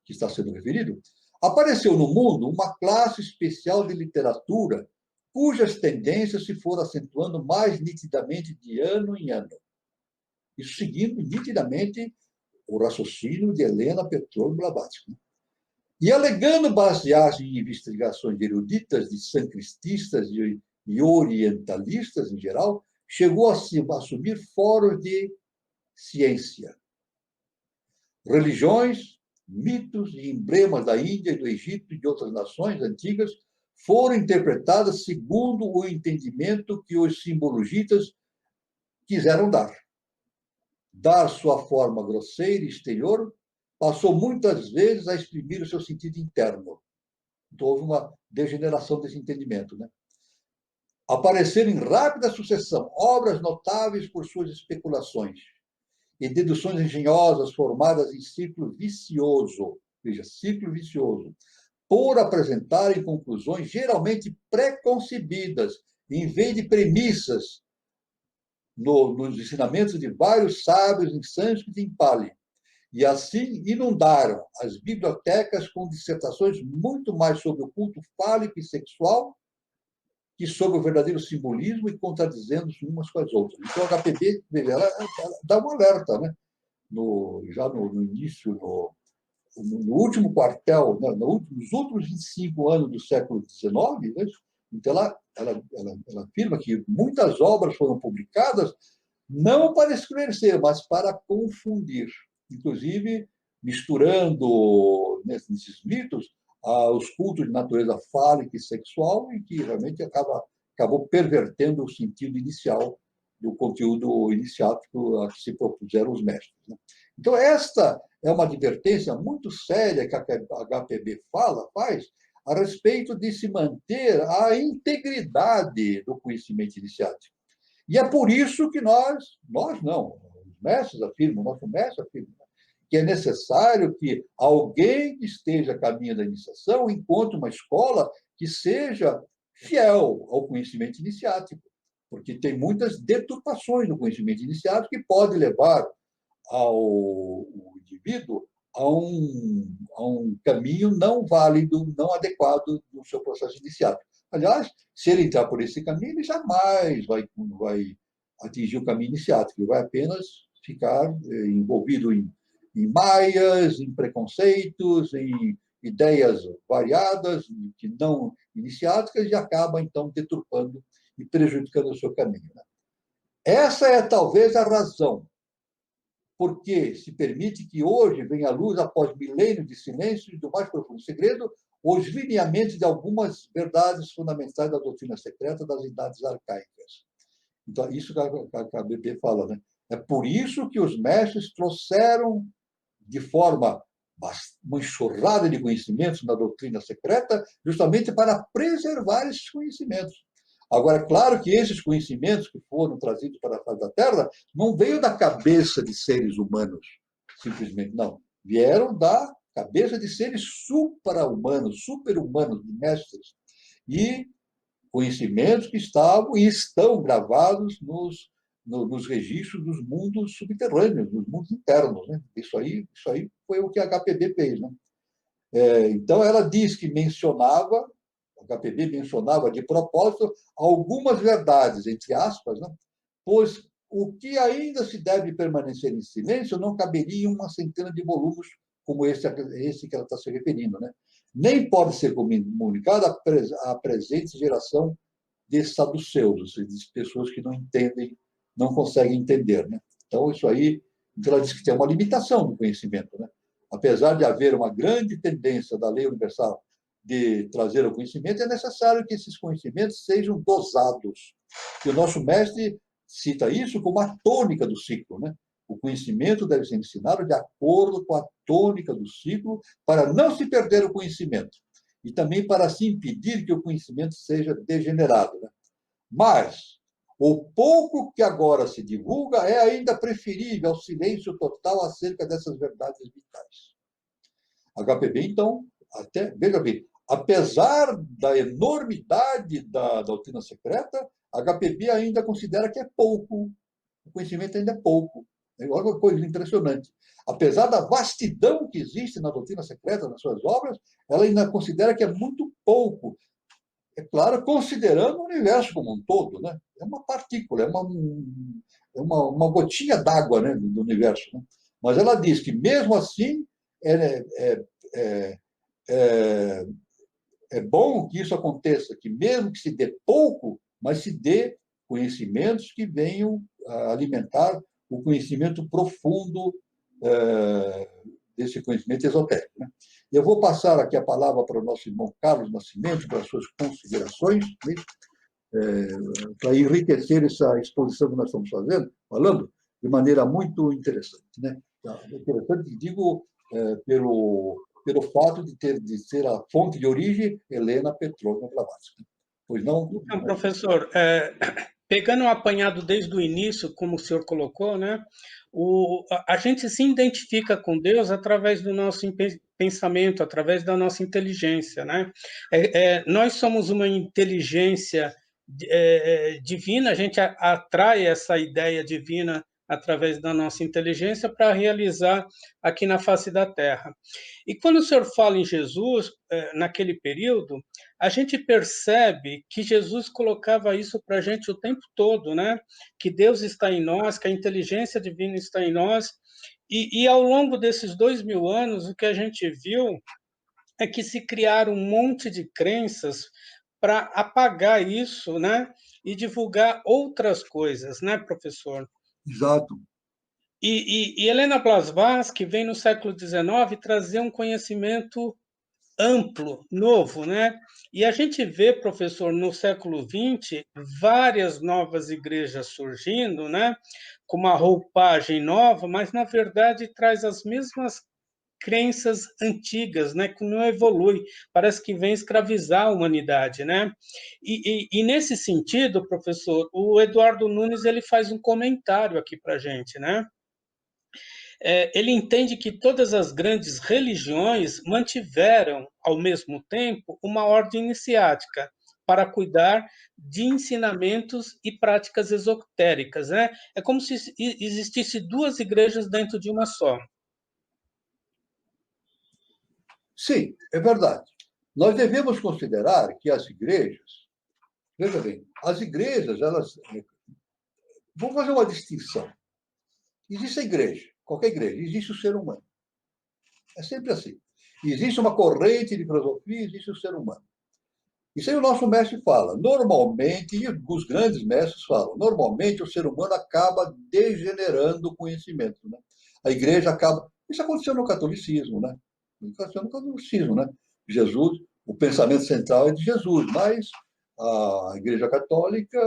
que está sendo referido, apareceu no mundo uma classe especial de literatura cujas tendências se foram acentuando mais nitidamente de ano em ano. Isso seguindo nitidamente o raciocínio de Helena Petrovna Blavatsky. E alegando basear-se em investigações eruditas de sancrististas e orientalistas em geral, chegou a assumir fóruns de ciência. Religiões, mitos e emblemas da Índia, do Egito e de outras nações antigas foram interpretadas segundo o entendimento que os simbologistas quiseram dar. Dar sua forma grosseira e exterior passou muitas vezes a exprimir o seu sentido interno. Então, houve uma degeneração desse entendimento, né? Apareceram em rápida sucessão obras notáveis por suas especulações e deduções engenhosas formadas em círculo vicioso, veja, círculo vicioso, por apresentarem conclusões geralmente preconcebidas, em vez de premissas nos ensinamentos de vários sábios em sânscrito e em Pali. E assim inundaram as bibliotecas com dissertações muito mais sobre o culto fálico e sexual que sobre o verdadeiro simbolismo e contradizendo-se umas com as outras. Então, a HPB ela dá um alerta, né? Já no início, no último quartel, né? Nos últimos 25 anos do século XIX, né? Então, ela afirma que muitas obras foram publicadas não para esclarecer, mas para confundir, inclusive misturando nesses mitos os cultos de natureza fálica e sexual, e que realmente acabou pervertendo o sentido inicial do conteúdo iniciático a que se propuseram os mestres, né? Então, esta é uma advertência muito séria que a HPB faz a respeito de se manter a integridade do conhecimento iniciático. E é por isso que nós não, os mestres afirmam, o nosso mestre afirma, que é necessário que alguém que esteja a caminho da iniciação encontre uma escola que seja fiel ao conhecimento iniciático, porque tem muitas deturpações no conhecimento iniciático que pode levar o indivíduo a um caminho não válido, não adequado no seu processo iniciático. Aliás, se ele entrar por esse caminho, ele jamais vai atingir o caminho iniciático, ele vai apenas ficar envolvido em maias, em preconceitos, em ideias variadas, que não iniciáticas, e acaba, então, deturpando e prejudicando o seu caminho, né? Essa é, talvez, a razão porque se permite que hoje venha à luz, após milênios de silêncio e do mais profundo segredo, os lineamentos de algumas verdades fundamentais da doutrina secreta das idades arcaicas. Então, isso que a BP fala, né? É por isso que os mestres trouxeram de forma uma enxurrada de conhecimentos na doutrina secreta, justamente para preservar esses conhecimentos. Agora, é claro que esses conhecimentos que foram trazidos para a face da Terra não veio da cabeça de seres humanos, simplesmente, não. Vieram da cabeça de seres supra-humanos, super-humanos, de mestres. E conhecimentos que estavam e estão gravados nos registros dos mundos subterrâneos, dos mundos internos, né? Isso aí foi o que a HPB fez, né? Então, ela diz que o HPB mencionava de propósito algumas verdades, entre aspas, né? Pois o que ainda se deve permanecer em silêncio não caberia em uma centena de volumes como esse que ela está se referindo, né? Nem pode ser comunicado à presente geração de saduceus, ou seja, de pessoas que não entendem, não conseguem entender, né? Então, isso aí, então ela diz que tem uma limitação do conhecimento, né? Apesar de haver uma grande tendência da lei universal de trazer o conhecimento, é necessário que esses conhecimentos sejam dosados. E o nosso mestre cita isso como a tônica do ciclo, né? O conhecimento deve ser ensinado de acordo com a tônica do ciclo, para não se perder o conhecimento e também para se impedir que o conhecimento seja degenerado, né? Mas o pouco que agora se divulga é ainda preferível ao silêncio total acerca dessas verdades vitais. HPB, então, veja bem, apesar da enormidade da doutrina secreta, a HPB ainda considera que é pouco, o conhecimento ainda é pouco. É uma coisa impressionante. Apesar da vastidão que existe na doutrina secreta, nas suas obras, ela ainda considera que é muito pouco. É claro, considerando o universo como um todo, né? É uma partícula, uma gotinha d'água, né, do universo, né? Mas ela diz que, mesmo assim, é, é, é bom que isso aconteça, que mesmo que se dê pouco, mas se dê conhecimentos que venham a alimentar o conhecimento profundo desse conhecimento esotérico. Né? Eu vou passar aqui a palavra para o nosso irmão Carlos Nascimento, para as suas considerações, né? Para enriquecer essa exposição que nós estamos falando, de maneira muito interessante. Né? Interessante, digo, pelo fato de ser a fonte de origem Helena Petrovna Blavatsky. Pois não? Então, professor, pegando o apanhado desde o início, como o senhor colocou, né, a gente se identifica com Deus através do nosso pensamento, através da nossa inteligência. Né? Nós somos uma inteligência divina, a gente atrai essa ideia divina através da nossa inteligência para realizar aqui na face da Terra. E quando o senhor fala em Jesus, naquele período, a gente percebe que Jesus colocava isso para a gente o tempo todo, né? Que Deus está em nós, que a inteligência divina está em nós, e ao longo desses 2000 anos, o que a gente viu é que se criaram um monte de crenças para apagar isso, né? E divulgar outras coisas, né, professor? Exato. E Helena Blavatsky vem no século XIX trazer um conhecimento amplo, novo, né? E a gente vê, professor, no século XX, várias novas igrejas surgindo, né? Com uma roupagem nova, mas na verdade traz as mesmas crenças antigas, né? Que não evolui, parece que vem escravizar a humanidade, né? E nesse sentido, professor, o Eduardo Nunes ele faz um comentário aqui para a gente, né? Ele entende que todas as grandes religiões mantiveram, ao mesmo tempo, uma ordem iniciática para cuidar de ensinamentos e práticas esotéricas. Né? É como se existisse duas igrejas dentro de uma só. Sim, é verdade. Nós devemos considerar que as igrejas, veja bem, as igrejas, elas. Vamos fazer uma distinção. Existe a igreja, qualquer igreja, existe o ser humano. É sempre assim. Existe uma corrente de filosofia, existe o ser humano. Isso aí o nosso mestre fala. Normalmente, e os grandes mestres falam, normalmente o ser humano acaba degenerando o conhecimento. Né? A igreja acaba. Isso aconteceu no catolicismo, né? Aconteceu no catolicismo, né? Jesus, o pensamento central é de Jesus, mas a Igreja Católica,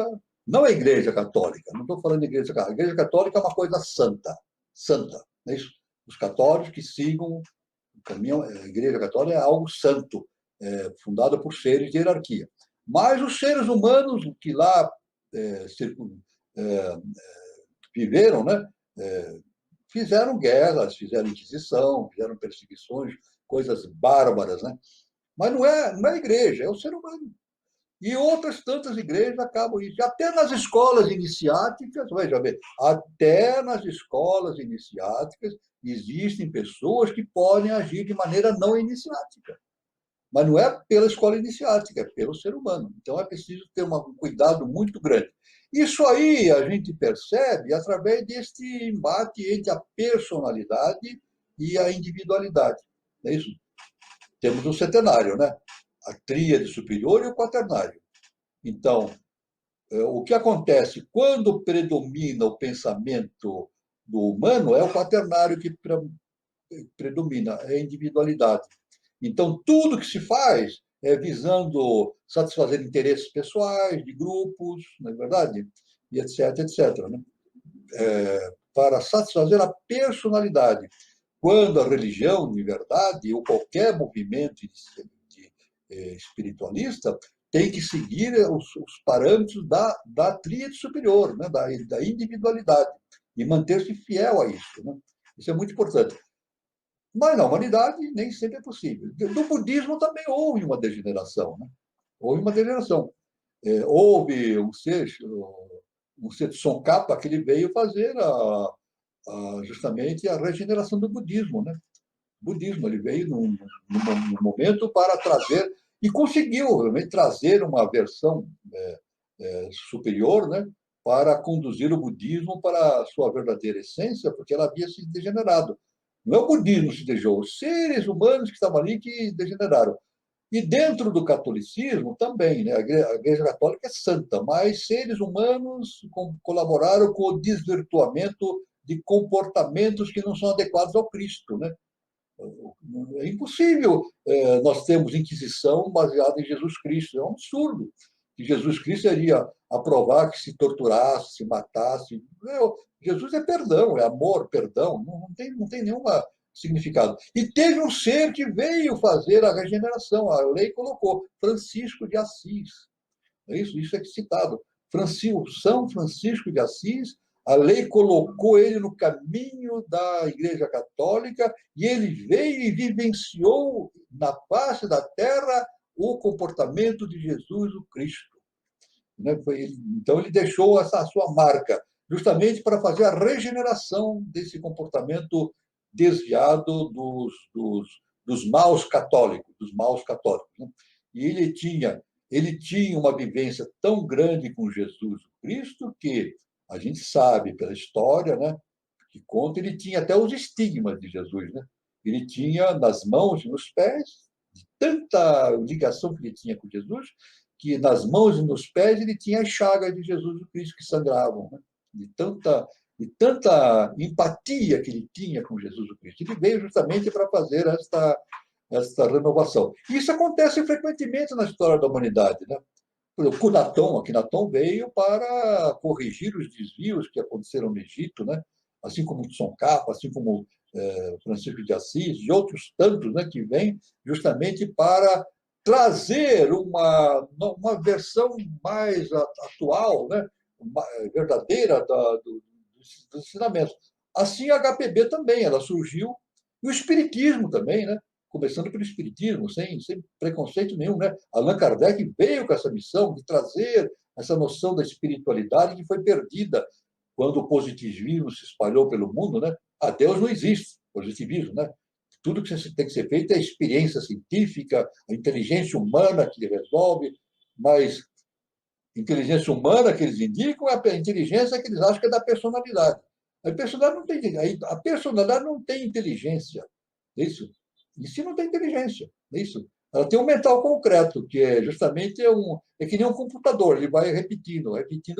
não a Igreja Católica, não estou falando de Igreja Católica. A Igreja Católica é uma coisa santa, santa, não é isso? Os católicos que sigam o caminho, a Igreja Católica é algo santo, fundada por seres de hierarquia. Mas os seres humanos que lá viveram, né, fizeram guerras, fizeram inquisição, fizeram perseguições, coisas bárbaras, né? Mas não é a igreja, é o ser humano. E outras tantas igrejas acabam isso. Até nas escolas iniciáticas, veja bem, até nas escolas iniciáticas existem pessoas que podem agir de maneira não iniciática. Mas não é pela escola iniciática, é pelo ser humano. Então é preciso ter um cuidado muito grande. Isso aí a gente percebe através deste embate entre a personalidade e a individualidade. Não é isso? Temos o centenário, né? A tríade superior e o quaternário. Então, o que acontece quando predomina o pensamento do humano é o quaternário que predomina, é a individualidade. Então, tudo que se faz é visando satisfazer interesses pessoais, de grupos, não é verdade? E etc, etc. Né? Para satisfazer a personalidade. Quando a religião, de verdade, ou qualquer movimento espiritualista, tem que seguir os parâmetros da tríade superior, né? da individualidade, e manter-se fiel a isso. Né? Isso é muito importante. Mas na humanidade nem sempre é possível. No budismo também houve uma degeneração. Né? Houve uma degeneração. Houve um ser Tsongkhapa que ele veio fazer justamente a regeneração do budismo. Né? O budismo, ele veio num momento para trazer, e conseguiu realmente trazer uma versão superior, né? Para conduzir o budismo para a sua verdadeira essência, porque ela havia se degenerado. Não é o budismo que se deixou, os seres humanos que estavam ali que degeneraram. E dentro do catolicismo também, né? A Igreja Católica é santa, mas seres humanos colaboraram com o desvirtuamento de comportamentos que não são adequados ao Cristo, né? É impossível nós termos Inquisição baseada em Jesus Cristo. É um absurdo que Jesus Cristo iria aprovar que se torturasse, se matasse. Jesus é perdão, é amor, perdão. Não tem nenhum significado. E teve um ser que veio fazer a regeneração. A lei colocou Francisco de Assis. Isso é citado. São Francisco de Assis, a lei colocou ele no caminho da Igreja Católica e ele veio e vivenciou na face da terra o comportamento de Jesus o Cristo. Então, ele deixou essa sua marca, justamente para fazer a regeneração desse comportamento desviado dos maus católicos, né? E ele tinha uma vivência tão grande com Jesus Cristo que a gente sabe pela história, né, que conta, ele tinha até os estigmas de Jesus, né? Ele tinha nas mãos e nos pés, de tanta ligação que ele tinha com Jesus, que nas mãos e nos pés ele tinha as chagas de Jesus Cristo que sangravam, né? De tanta empatia que ele tinha com Jesus Cristo. Ele veio justamente para fazer esta renovação. Isso acontece frequentemente na história da humanidade, né? Por exemplo, Akhenaton veio para corrigir os desvios que aconteceram no Egito, né? Assim como Tsongkhapa, assim como Francisco de Assis e outros tantos, né, que vêm justamente para trazer uma versão mais atual, né, verdadeira dos ensinamentos. Assim, a HPB também, ela surgiu, e o Espiritismo também, né? Começando pelo Espiritismo, sem preconceito nenhum, né? Allan Kardec veio com essa missão de trazer essa noção da espiritualidade que foi perdida quando o positivismo se espalhou pelo mundo, né? Ah, Deus não existe, positivismo, né? Tudo que tem que ser feito é a experiência científica, a inteligência humana que resolve, mas inteligência humana que eles indicam é a inteligência que eles acham que é da personalidade. A personalidade não tem inteligência. Isso. E se não tem inteligência, isso. Ela tem um mental concreto, que é justamente é que nem um computador, ele vai repetindo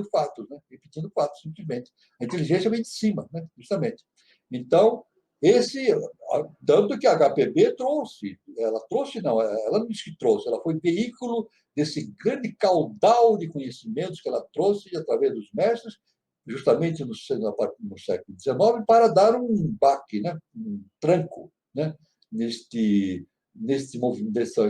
fatos, né? Repetindo fatos, simplesmente. A inteligência vem de cima, né? Justamente. Então, tanto que a HPB ela não disse que trouxe, ela foi veículo desse grande caudal de conhecimentos que ela trouxe através dos mestres, justamente no século XIX, para dar um baque, né? Um tranco, né? Nessa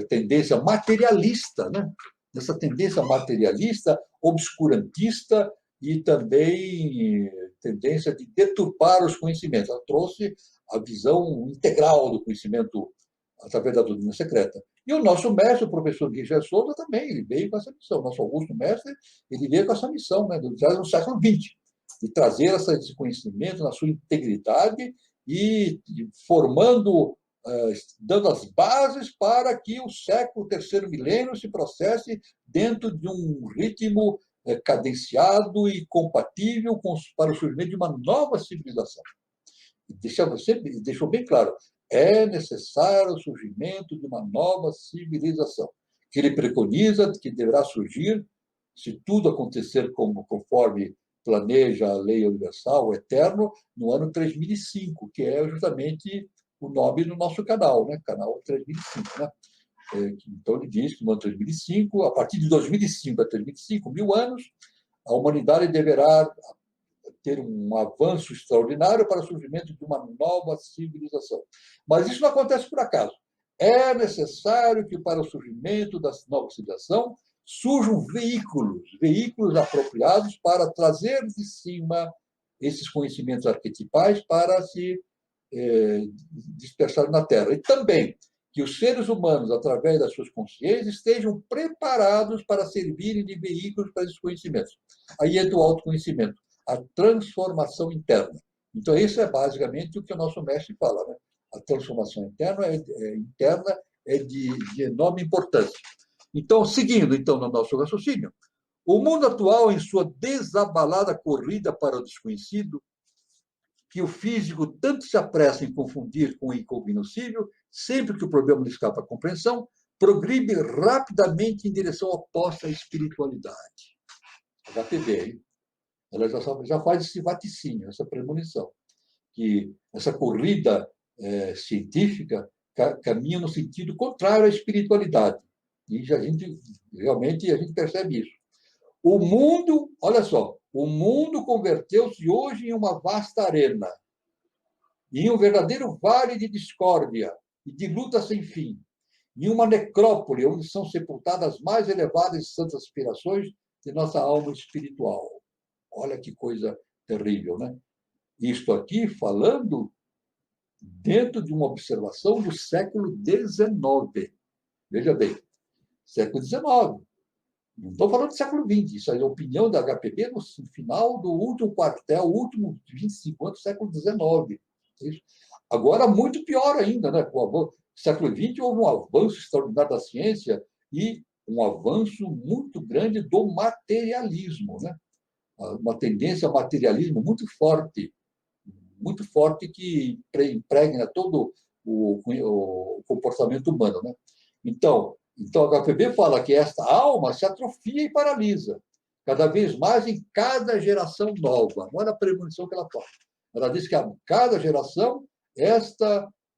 tendência materialista, né? Nessa tendência materialista, obscurantista e também tendência de deturpar os conhecimentos. Ela trouxe a visão integral do conhecimento através da doutrina secreta. E o nosso mestre, o professor Guilherme Souza, também, ele veio com essa missão. O nosso Augusto Mestre, ele veio com essa missão, né, no século XX, de trazer esse conhecimento na sua integridade e formando, dando as bases para que o terceiro milênio se processe dentro de um ritmo cadenciado e compatível para o surgimento de uma nova civilização. Deixou bem claro, é necessário o surgimento de uma nova civilização, que ele preconiza que deverá surgir, se tudo acontecer conforme planeja a lei universal, o eterno, no ano 3005, que é justamente o nome do nosso canal, né? Canal 3005, né? Então, ele diz que no ano 3005, a partir de 2005 a 3005, 1000 anos, a humanidade deverá ter um avanço extraordinário para o surgimento de uma nova civilização. Mas isso não acontece por acaso. É necessário que, para o surgimento da nova civilização, surjam veículos apropriados para trazer de cima esses conhecimentos arquetipais para se dispersar na Terra. E também que os seres humanos, através das suas consciências, estejam preparados para servirem de veículos para esses conhecimentos. Aí entra o autoconhecimento, a transformação interna. Então, isso é basicamente o que o nosso mestre fala, né? A transformação interna é de enorme importância. Então, seguindo no nosso raciocínio, o mundo atual, em sua desabalada corrida para o desconhecido, que o físico tanto se apressa em confundir com o incognoscível, sempre que o problema lhe escapa à compreensão, progride rapidamente em direção oposta à espiritualidade. HPB, hein? Ela já faz esse vaticínio, essa premonição, que essa corrida científica caminha no sentido contrário à espiritualidade. E realmente a gente percebe isso. O mundo, olha só, o mundo converteu-se hoje em uma vasta arena, em um verdadeiro vale de discórdia e de luta sem fim, em uma necrópole onde são sepultadas as mais elevadas e santas aspirações de nossa alma espiritual. Olha que coisa terrível, né? Isto aqui falando dentro de uma observação do século XIX. Veja bem, século XIX. Não estou falando do século XX, isso aí é a opinião da HPB no final do último quartel, último 25 anos do século XIX. Agora, muito pior ainda, né? No século XX houve um avanço extraordinário da ciência e um avanço muito grande do materialismo, né? Uma tendência ao materialismo muito forte que impregna todo o comportamento humano, né? Então, a HPB fala que esta alma se atrofia e paralisa, cada vez mais em cada geração nova. Olha a premonição que ela fala. Ela diz que a cada geração,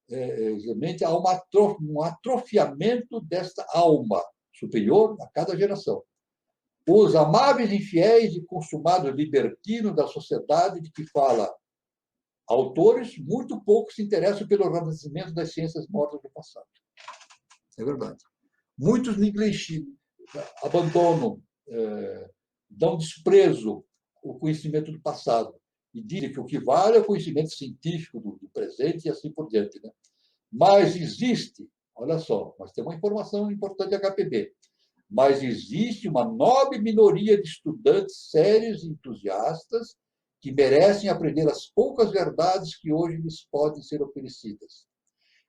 realmente há um atrofiamento desta alma superior a cada geração. Os amáveis infiéis e consumados libertinos da sociedade de que fala autores, muito pouco se interessam pelo renascimento das ciências mortas do passado. É verdade. Muitos negligenciam, abandonam, dão desprezo ao conhecimento do passado e dizem que o que vale é o conhecimento científico do presente e assim por diante, né? Mas existe, olha só, mas tem uma informação importante da HPB, mas existe uma nobre minoria de estudantes sérios e entusiastas que merecem aprender as poucas verdades que hoje lhes podem ser oferecidas.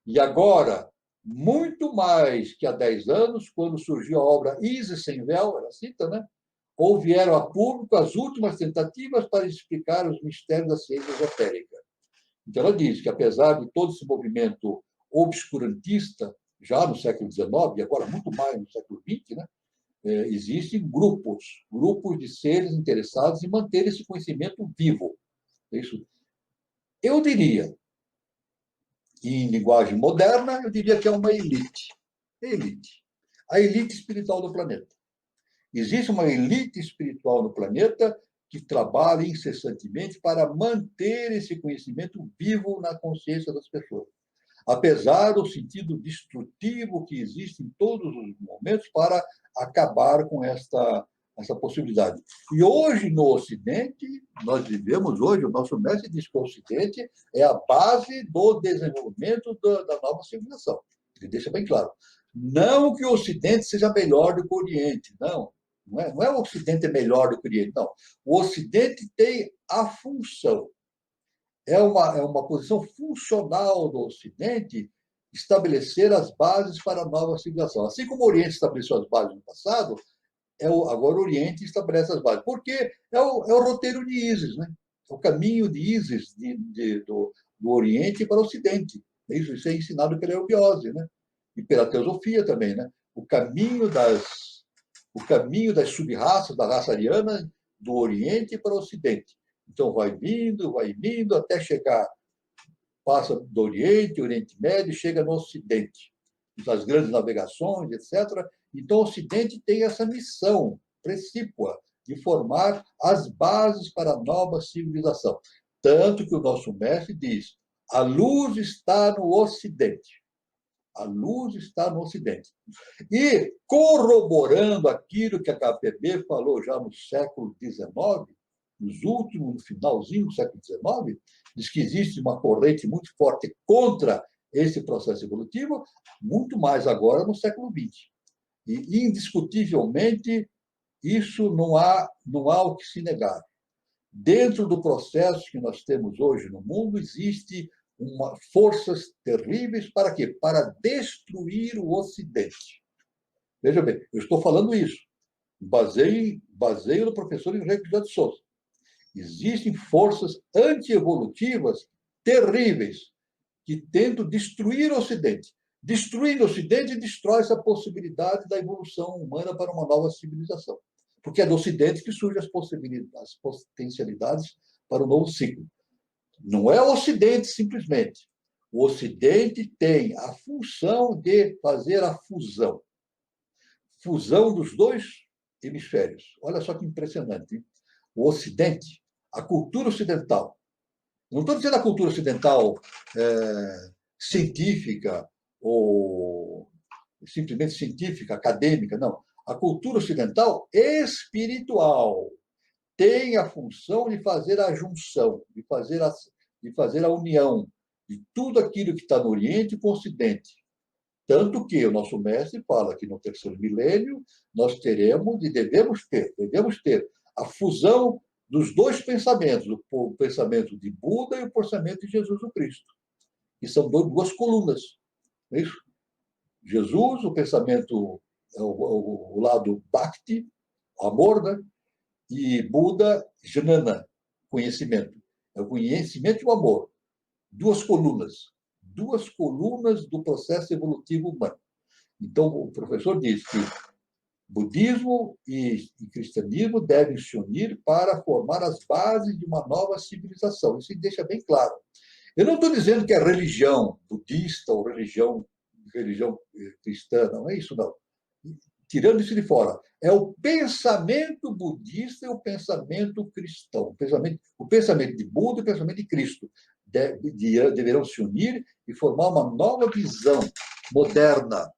E agora, muito mais que há 10 anos, quando surgiu a obra Isis sem véu, ela cita, né? Ou vieram a público as últimas tentativas para explicar os mistérios da ciência esotérica. Então, ela diz que, apesar de todo esse movimento obscurantista, já no século XIX, e agora muito mais no século XX, né? Existem grupos de seres interessados em manter esse conhecimento vivo. É isso. Eu diria, em linguagem moderna, eu diria que é uma elite. Elite. A elite espiritual do planeta. Existe uma elite espiritual no planeta que trabalha incessantemente para manter esse conhecimento vivo na consciência das pessoas. Apesar do sentido destrutivo que existe em todos os momentos para acabar com essa possibilidade. E hoje, no Ocidente, nós vivemos hoje, o nosso mestre diz que o Ocidente é a base do desenvolvimento da nova civilização. Ele deixa bem claro. Não que o Ocidente seja melhor do que o Oriente, não. Não é o Ocidente é melhor do que o Oriente, não. O Ocidente tem a função. É uma posição funcional do Ocidente estabelecer as bases para a nova civilização. Assim como o Oriente estabeleceu as bases no passado, agora o Oriente estabelece as bases. Porque é o roteiro de Isis, né? É o caminho de Isis do Oriente para o Ocidente. Isso é ensinado pela Eubiose, né? E pela teosofia também, né? O caminho das sub-raças, da raça ariana, do Oriente para o Ocidente. Então, vai vindo, até chegar, passa do Oriente Médio, chega no Ocidente. As grandes navegações, etc. Então, o Ocidente tem essa missão precípua de formar as bases para a nova civilização. Tanto que o nosso mestre diz, a luz está no Ocidente. A luz está no Ocidente. E, corroborando aquilo que a KPB falou já no século XIX, no finalzinho do século XIX, diz que existe uma corrente muito forte contra esse processo evolutivo, muito mais agora no século XX. E, indiscutivelmente, isso não há o que se negar. Dentro do processo que nós temos hoje no mundo, existe forças terríveis para quê? Para destruir o Ocidente. Veja bem, eu estou falando isso. Baseio no professor Henrique de Souza. Existem forças antievolutivas terríveis que tentam destruir o Ocidente. Destruindo o Ocidente, destrói essa possibilidade da evolução humana para uma nova civilização. Porque é do Ocidente que surgem as possibilidades, as potencialidades para um novo ciclo. Não é o Ocidente, simplesmente. O Ocidente tem a função de fazer a fusão. Fusão dos dois hemisférios. Olha só que impressionante, hein? O Ocidente, a cultura ocidental. Não estou dizendo a cultura ocidental científica ou simplesmente científica, acadêmica, não. A cultura ocidental espiritual tem a função de fazer a junção, de fazer a união de tudo aquilo que está no Oriente com o Ocidente. Tanto que o nosso mestre fala que no terceiro milênio nós teremos e devemos ter a fusão dos dois pensamentos, o pensamento de Buda e o pensamento de Jesus o Cristo, que são duas colunas. Não é isso? Jesus, o pensamento, o lado Bhakti, o amor, né? E Buda, Jnana, conhecimento. É o conhecimento e o amor. Duas colunas do processo evolutivo humano. Então, o professor diz que budismo e cristianismo devem se unir para formar as bases de uma nova civilização. Isso deixa bem claro. Eu não estou dizendo que é religião budista ou religião cristã, não é isso, não. Tirando isso de fora, é o pensamento budista e o pensamento cristão. O pensamento de Buda e o pensamento de Cristo deverão se unir e formar uma nova visão moderna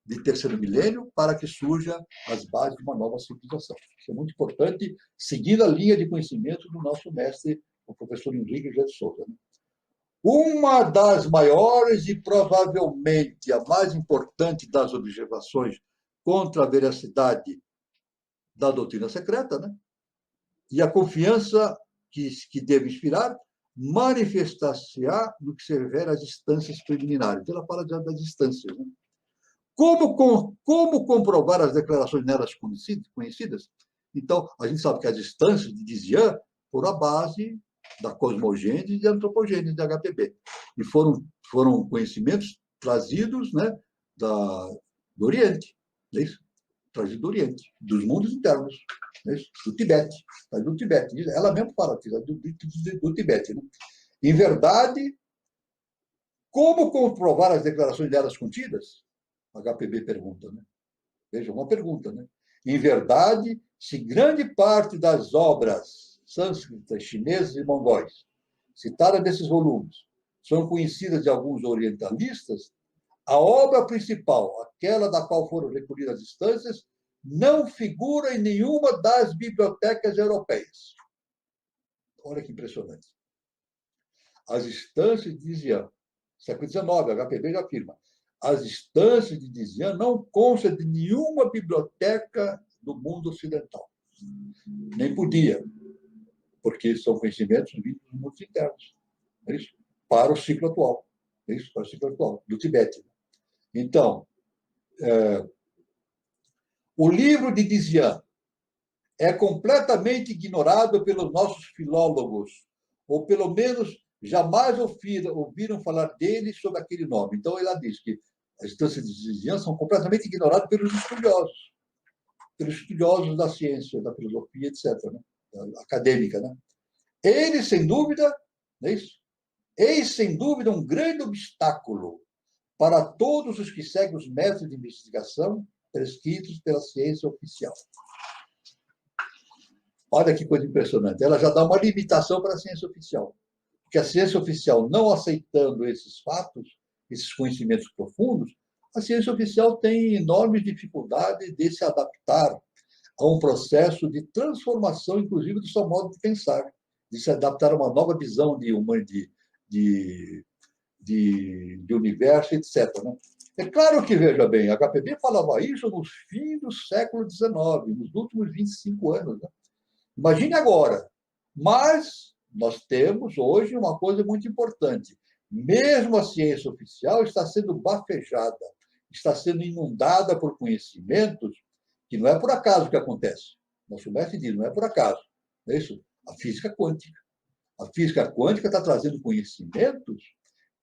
de terceiro milênio para que surja as bases de uma nova civilização. Isso é muito importante, seguindo a linha de conhecimento do nosso mestre, o professor Henrique José de Souza. Uma das maiores e provavelmente a mais importante das observações contra a veracidade da doutrina secreta, né? E a confiança que deve inspirar, manifestar-se-á no que se refere às instâncias preliminares. Ela fala das instâncias. Né? Como comprovar as declarações nelas conhecidas? Então, a gente sabe que as instâncias de Dizian foram a base da cosmogênese e da antropogênese da HPB. E foram conhecimentos trazidos, né, do Oriente. É isso? Trazido do Oriente, dos mundos internos, é isso? Do Tibete. Do Tibete. Ela mesma fala do Tibete. Né? Em verdade, como comprovar as declarações delas contidas? A HPB pergunta. Né? Veja, uma pergunta. Né? Em verdade, se grande parte das obras sânscritas, chinesas e mongóis citadas nesses volumes são conhecidas de alguns orientalistas, a obra principal, aquela da qual foram recolhidas as instâncias, não figura em nenhuma das bibliotecas europeias. Olha que impressionante. As instâncias de Dizian, século XIX, a HPB já afirma, as instâncias de Dizian não constam de nenhuma biblioteca do mundo ocidental. Nem podia, porque são conhecimentos vindos dos mundos internos. É isso? Para o ciclo atual. É isso? Para o ciclo atual, do Tibete. Então, o livro de Dizian é completamente ignorado pelos nossos filólogos, ou pelo menos jamais ouviram falar dele sob aquele nome. Então, ela diz que as instâncias de Dizian são completamente ignoradas pelos estudiosos da ciência, da filosofia, etc., né? Acadêmica. Né? Ele, sem dúvida, não é isso? Eis, sem dúvida, um grande obstáculo para todos os que seguem os métodos de investigação prescritos pela ciência oficial. Olha que coisa impressionante. Ela já dá uma limitação para a ciência oficial. Porque a ciência oficial, não aceitando esses fatos, esses conhecimentos profundos, a ciência oficial tem enormes dificuldades de se adaptar a um processo de transformação, inclusive, do seu modo de pensar, de se adaptar a uma nova visão de universo, etc. Né? É claro que, veja bem, a HPB falava isso no fim do século XIX, nos últimos 25 anos. Né? Imagine agora. Mas nós temos hoje uma coisa muito importante. Mesmo a ciência oficial está sendo bafejada, está sendo inundada por conhecimentos que não é por acaso que acontece. Nosso mestre diz, não é por acaso. É isso? A física quântica. A física quântica está trazendo conhecimentos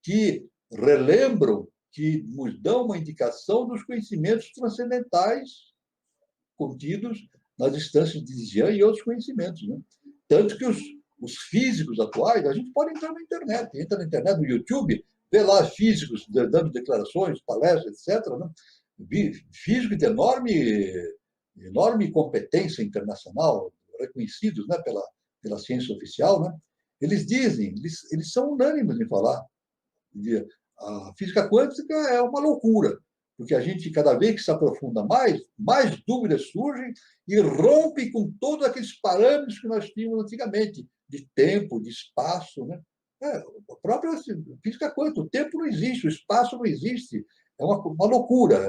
que relembram que nos dão uma indicação dos conhecimentos transcendentais contidos nas instâncias de Xi'an e outros conhecimentos. Né? Tanto que os físicos atuais, a gente pode entrar na internet, entra na internet, no YouTube, vê lá físicos dando declarações, palestras, etc. Né? Físicos de enorme competência internacional, reconhecidos, né, pela ciência oficial, né? Eles dizem, eles são unânimes em falar. A física quântica é uma loucura, porque a gente, cada vez que se aprofunda mais dúvidas surgem e rompe com todos aqueles parâmetros que nós tínhamos antigamente, de tempo, de espaço. Né? A própria física quântica, o tempo não existe, o espaço não existe. É uma loucura.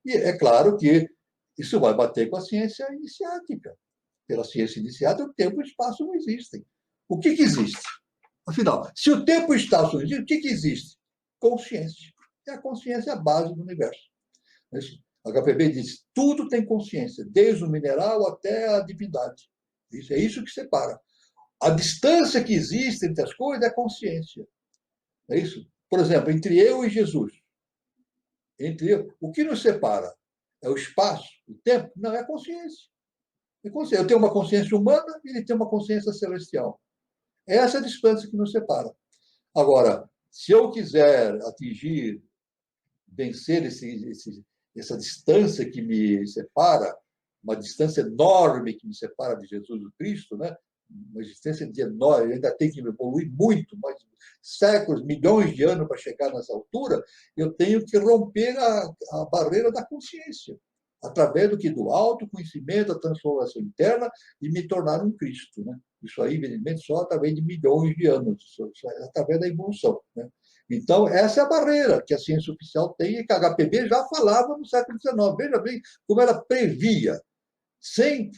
E é claro que isso vai bater com a ciência iniciática. Pela ciência iniciática, o tempo e o espaço não existem. O que existe? Afinal, se o tempo e o espaço não existem, o que existe? Consciência. E a consciência é a base do universo. A HPB diz, tudo tem consciência, desde o mineral até a divindade. É isso que separa. A distância que existe entre as coisas é a consciência. É isso? Por exemplo, entre eu e Jesus. O que nos separa? É o espaço, o tempo? Não, é a consciência. Eu tenho uma consciência humana e ele tem uma consciência celestial. Essa é a distância que nos separa. Agora, se eu quiser vencer essa distância que me separa, uma distância enorme que me separa de Jesus Cristo, né? Uma distância enorme, eu ainda tenho que evoluir muito, mais séculos, milhões de anos para chegar nessa altura, eu tenho que romper a barreira da consciência, através do autoconhecimento, da transformação interna e me tornar um Cristo. Né? Isso aí, evidentemente, só através de milhões de anos, através da evolução. Né? Então, essa é a barreira que a ciência oficial tem e que a HPB já falava no século XIX. Veja bem como ela previa, sem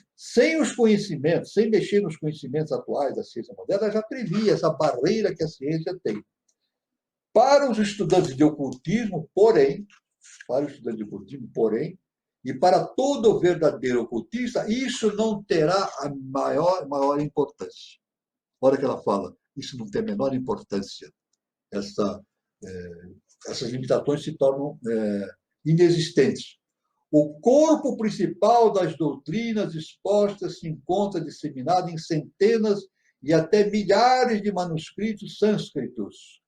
os conhecimentos, sem mexer nos conhecimentos atuais da ciência moderna, ela já previa essa barreira que a ciência tem. Para os estudantes de ocultismo, porém, e para todo verdadeiro ocultista, isso não terá a maior importância. Olha que ela fala, isso não tem a menor importância. Essas limitações se tornam inexistentes. O corpo principal das doutrinas expostas se encontra disseminado em centenas e até milhares de manuscritos sânscritos,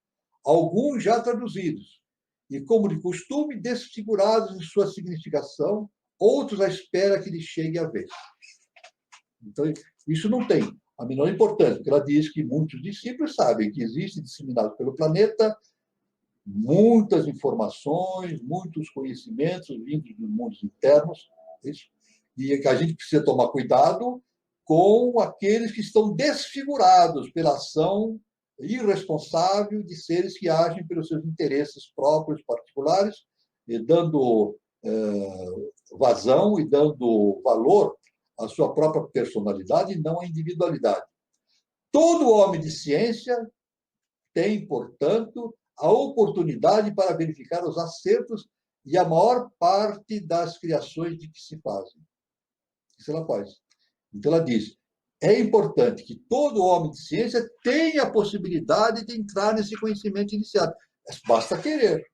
alguns já traduzidos, e, como de costume, desfigurados em sua significação, outros à espera que lhe chegue a vez. Então, isso não tem a menor importância, porque ela diz que muitos discípulos sabem que existe disseminado pelo planeta muitas informações, muitos conhecimentos vindos dos mundos internos, e que a gente precisa tomar cuidado com aqueles que estão desfigurados pela ação irresponsável de seres que agem pelos seus interesses próprios, particulares, e dando vazão e dando valor à sua própria personalidade e não à individualidade. Todo homem de ciência tem, portanto, a oportunidade para verificar os acertos e a maior parte das criações de que se fazem. Isso ela faz. Então, ela diz, é importante que todo homem de ciência tenha a possibilidade de entrar nesse conhecimento iniciado. Basta querer.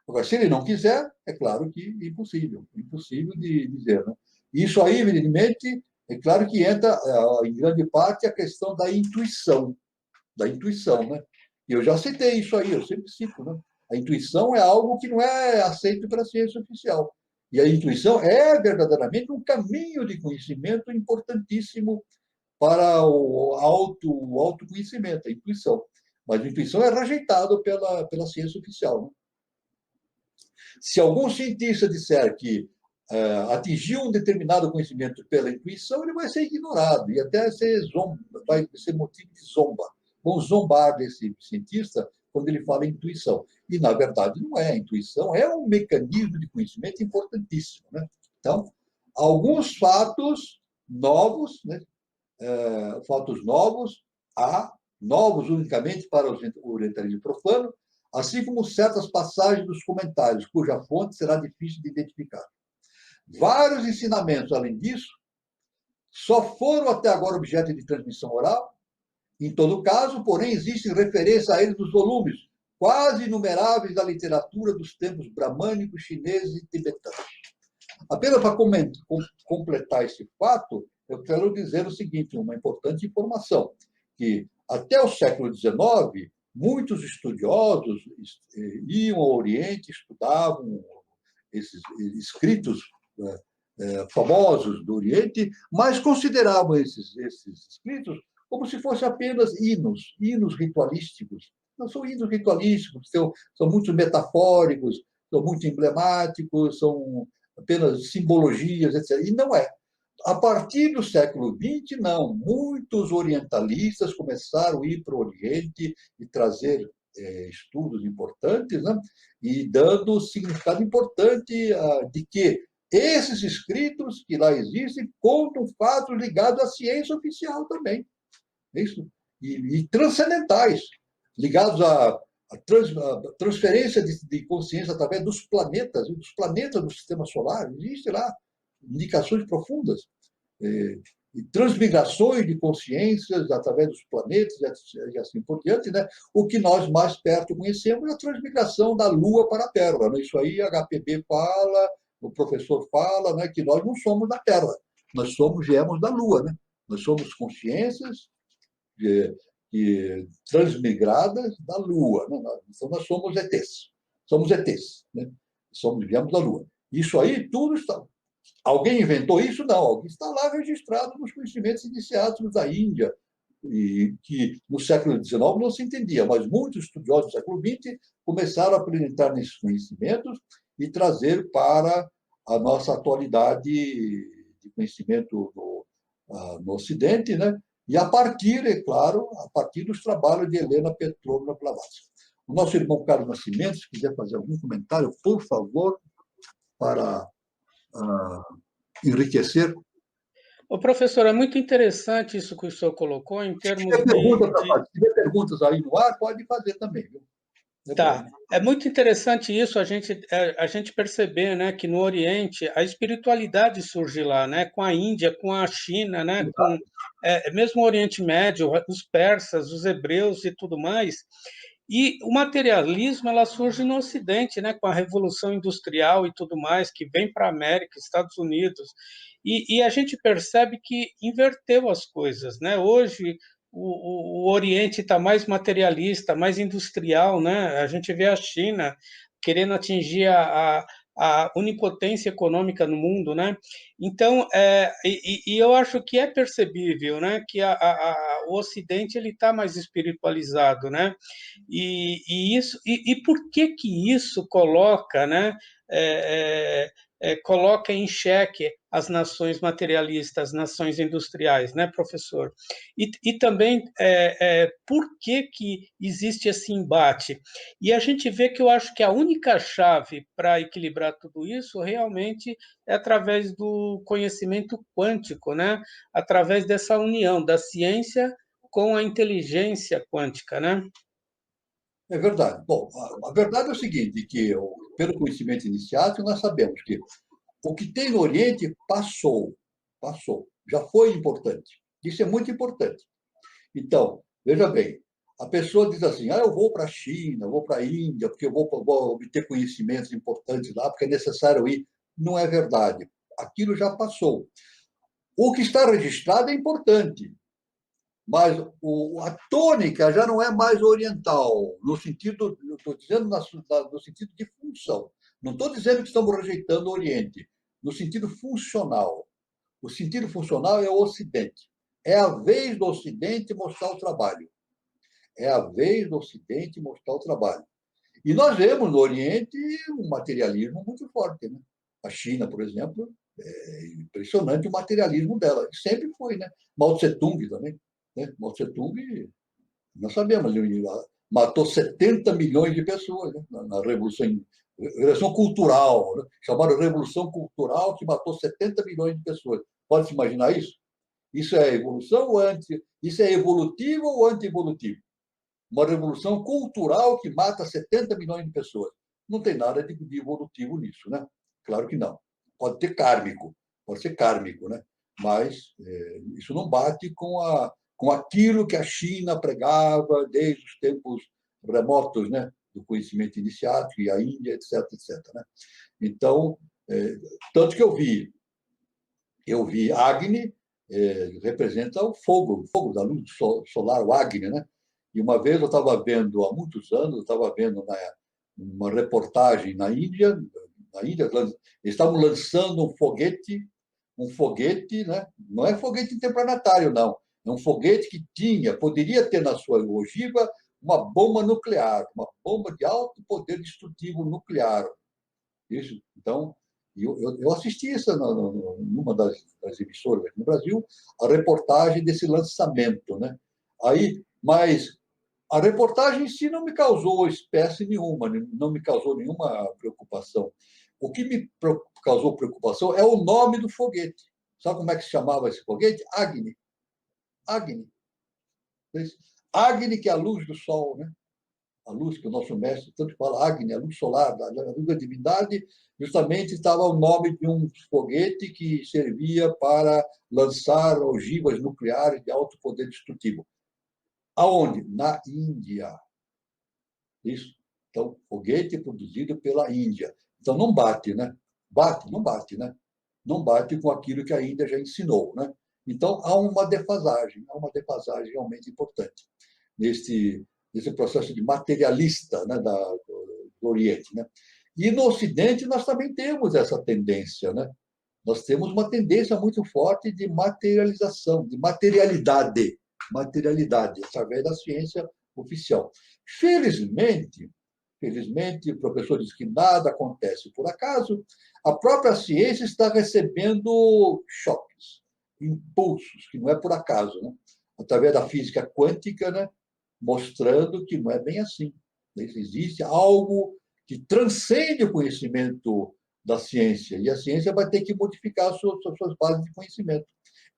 Agora, se ele não quiser, é claro que é impossível. Impossível de dizer. Né? Isso aí, evidentemente, é claro que entra, em grande parte, a questão da intuição. Né? E eu já citei isso aí, eu sempre cito. Né? A intuição é algo que não é aceito pela ciência oficial. E a intuição é verdadeiramente um caminho de conhecimento importantíssimo para o autoconhecimento, a intuição. Mas a intuição é rejeitada pela ciência oficial. Né? Se algum cientista disser que atingiu um determinado conhecimento pela intuição, ele vai ser ignorado e até vai ser motivo de zomba. Vão zombar desse cientista quando ele fala em intuição. E, na verdade, não é. A intuição é um mecanismo de conhecimento importantíssimo. Né? Então, alguns fatos novos, né? Novos unicamente para o orientalismo profano, assim como certas passagens dos comentários, cuja fonte será difícil de identificar. Vários ensinamentos, além disso, só foram até agora objeto de transmissão oral. Em todo caso, porém, existe referência a eles nos volumes quase inumeráveis da literatura dos tempos bramânicos, chineses e tibetanos. Apenas para completar esse fato, eu quero dizer o seguinte, uma importante informação, que até o século XIX, muitos estudiosos iam ao Oriente, estudavam esses escritos famosos do Oriente, mas consideravam esses escritos como se fossem apenas hinos ritualísticos. Não são hinos ritualísticos, são muito metafóricos, são muito emblemáticos, são apenas simbologias, etc. E não é. A partir do século XX, não. Muitos orientalistas começaram a ir para o Oriente e trazer estudos importantes, né? E dando significado importante de que esses escritos que lá existem contam fatos ligados à ciência oficial também. Isso? E transcendentais, ligados à transferência de consciência através dos planetas do sistema solar. Existe lá indicações profundas, e transmigrações de consciências através dos planetas e assim por diante, né? O que nós mais perto conhecemos é a transmigração da Lua para a Terra. Né? Isso aí a HPB fala, o professor fala, né, que nós não somos da Terra, nós viemos da Lua. Né? Nós somos consciências transmigradas da Lua. Né? Então, nós somos ETs. Somos ETs. Né? Viemos da Lua. Isso aí, tudo está. Alguém inventou isso? Não. Alguém está lá registrado nos conhecimentos iniciados da Índia, e que no século XIX não se entendia, mas muitos estudiosos do século XX começaram a apresentar nesses conhecimentos e trazer para a nossa atualidade de conhecimento no Ocidente, né? E a partir, é claro, a partir dos trabalhos de Helena Petrovna Blavatsky. O nosso irmão Carlos Nascimento, se quiser fazer algum comentário, por favor, para enriquecer. O professor, é muito interessante isso que o senhor colocou em termos Se tiver perguntas aí no ar, pode fazer também. Viu? Tá. É muito interessante isso, a gente perceber, né, que no Oriente a espiritualidade surge lá, né, com a Índia, com a China, né, com mesmo o Oriente Médio, os persas, os hebreus e tudo mais. E o materialismo ela surge no Ocidente, né, com a Revolução Industrial e tudo mais, que vem para a América, Estados Unidos, e a gente percebe que inverteu as coisas, né? Hoje o Oriente está mais materialista, mais industrial, né? A gente vê a China querendo atingir a onipotência econômica no mundo, né? Então, eu acho que é percebível, né, que o Ocidente ele está mais espiritualizado, né? E por que isso coloca, né? Coloca em xeque as nações materialistas, as nações industriais, né, professor? E também por que existe esse embate? E a gente vê que eu acho que a única chave para equilibrar tudo isso realmente é através do conhecimento quântico, né? Através dessa união da ciência com a inteligência quântica, né? É verdade. Bom, a verdade é o seguinte, que pelo conhecimento iniciático nós sabemos que o que tem no Oriente passou, já foi importante. Isso é muito importante. Então, veja bem, a pessoa diz assim, eu vou para a China, vou para a Índia, porque eu vou obter conhecimentos importantes lá, porque é necessário ir. Não é verdade. Aquilo já passou. O que está registrado é importante, mas a tônica já não é mais oriental, no sentido, eu estou dizendo no sentido de função. Não estou dizendo que estamos rejeitando o Oriente, no sentido funcional. O sentido funcional é o Ocidente. É a vez do Ocidente mostrar o trabalho. É a vez do Ocidente mostrar o trabalho. E nós vemos no Oriente um materialismo muito forte. Né? A China, por exemplo, é impressionante o materialismo dela. Sempre foi, né? Mao Tse-tung também. Né? Mao Tse-tung, nós sabemos, ele matou 70 milhões de pessoas, né? na Revolução Cultural, né? Chamaram Revolução Cultural, que matou 70 milhões de pessoas. Pode se imaginar isso? Isso é evolução ou isso é evolutivo ou anti-evolutivo? Uma revolução cultural que mata 70 milhões de pessoas. Não tem nada de evolutivo nisso, né? Claro que não. Pode ser kármico, né? Mas isso não bate com aquilo que a China pregava desde os tempos remotos, né? do conhecimento iniciático, e a Índia, etc., etc., né? Então, tanto que eu vi Agni, representa o fogo da luz solar, o Agni, né? E uma vez eu estava vendo, há muitos anos, eu estava vendo uma reportagem eles estavam lançando um foguete, né? Não é foguete interplanetário, não. É um foguete que poderia ter na sua ogiva uma bomba nuclear, uma bomba de alto poder destrutivo nuclear. Isso. Então, eu assisti essa numa das emissoras aqui no Brasil, a reportagem desse lançamento, né? Mas a reportagem em si não me causou espécie nenhuma, não me causou nenhuma preocupação. O que me causou preocupação é o nome do foguete. Sabe como é que se chamava esse foguete? Agni. Agni. Agni, que é a luz do sol, né? A luz que o nosso mestre tanto fala, Agni, a luz solar, a luz da divindade, justamente estava o nome de um foguete que servia para lançar ogivas nucleares de alto poder destrutivo. Aonde? Na Índia. Isso. Então, foguete produzido pela Índia. Então, não bate, né? Não bate, né? Não bate com aquilo que a Índia já ensinou, né? Então, há uma defasagem realmente importante nesse processo de materialista, né, do Oriente, né? E no Ocidente nós também temos essa tendência, né? Nós temos uma tendência muito forte de materialização, de materialidade, através da ciência oficial. Felizmente, o professor diz que nada acontece por acaso, a própria ciência está recebendo choques, impulsos, que não é por acaso, né? Através da física quântica, né? Mostrando que não é bem assim. Existe algo que transcende o conhecimento da ciência, e a ciência vai ter que modificar as suas bases de conhecimento.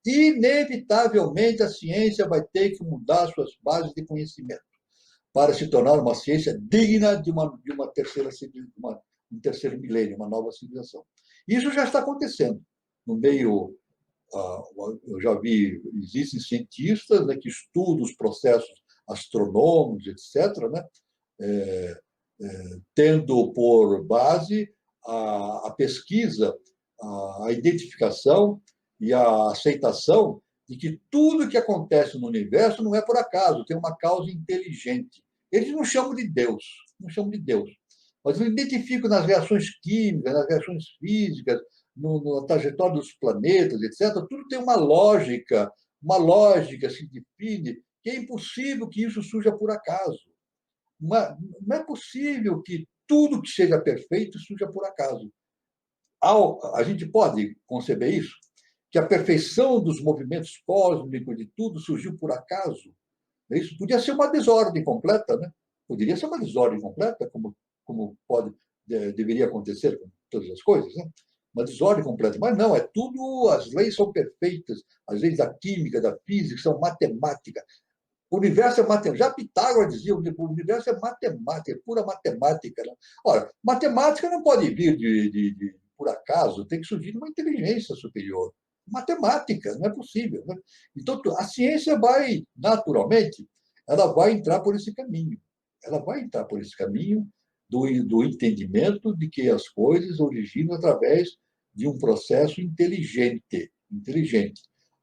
Inevitavelmente, a ciência vai ter que mudar suas bases de conhecimento para se tornar uma ciência digna de um terceiro milênio, uma nova civilização. Isso já está acontecendo. No meio, eu já vi, existem cientistas, né, que estudam os processos astronômicos, etc., né, tendo por base a pesquisa, a identificação e a aceitação de que tudo que acontece no universo não é por acaso, tem uma causa inteligente. Eles não chamam de Deus, mas eu identifico nas reações químicas, nas reações físicas, na trajetória dos planetas, etc. Tudo tem uma lógica se define, que é impossível que isso surja por acaso. Não é possível que tudo que seja perfeito surja por acaso. A gente pode conceber isso? Que a perfeição dos movimentos cósmicos, de tudo, surgiu por acaso? Isso podia ser uma desordem completa, né? Poderia ser uma desordem completa, como deveria acontecer com todas as coisas, né? Uma desordem completa. Mas não, as leis são perfeitas, as leis da química, da física, são matemática. O universo é matemática. Já Pitágoras dizia, o universo é matemática, é pura matemática. Né? Ora, matemática não pode vir por acaso, tem que surgir de uma inteligência superior. Matemática, não é possível. Né? Então, a ciência vai, naturalmente, ela vai entrar por esse caminho. Ela vai entrar por esse caminho do entendimento de que as coisas originam através de um processo inteligente.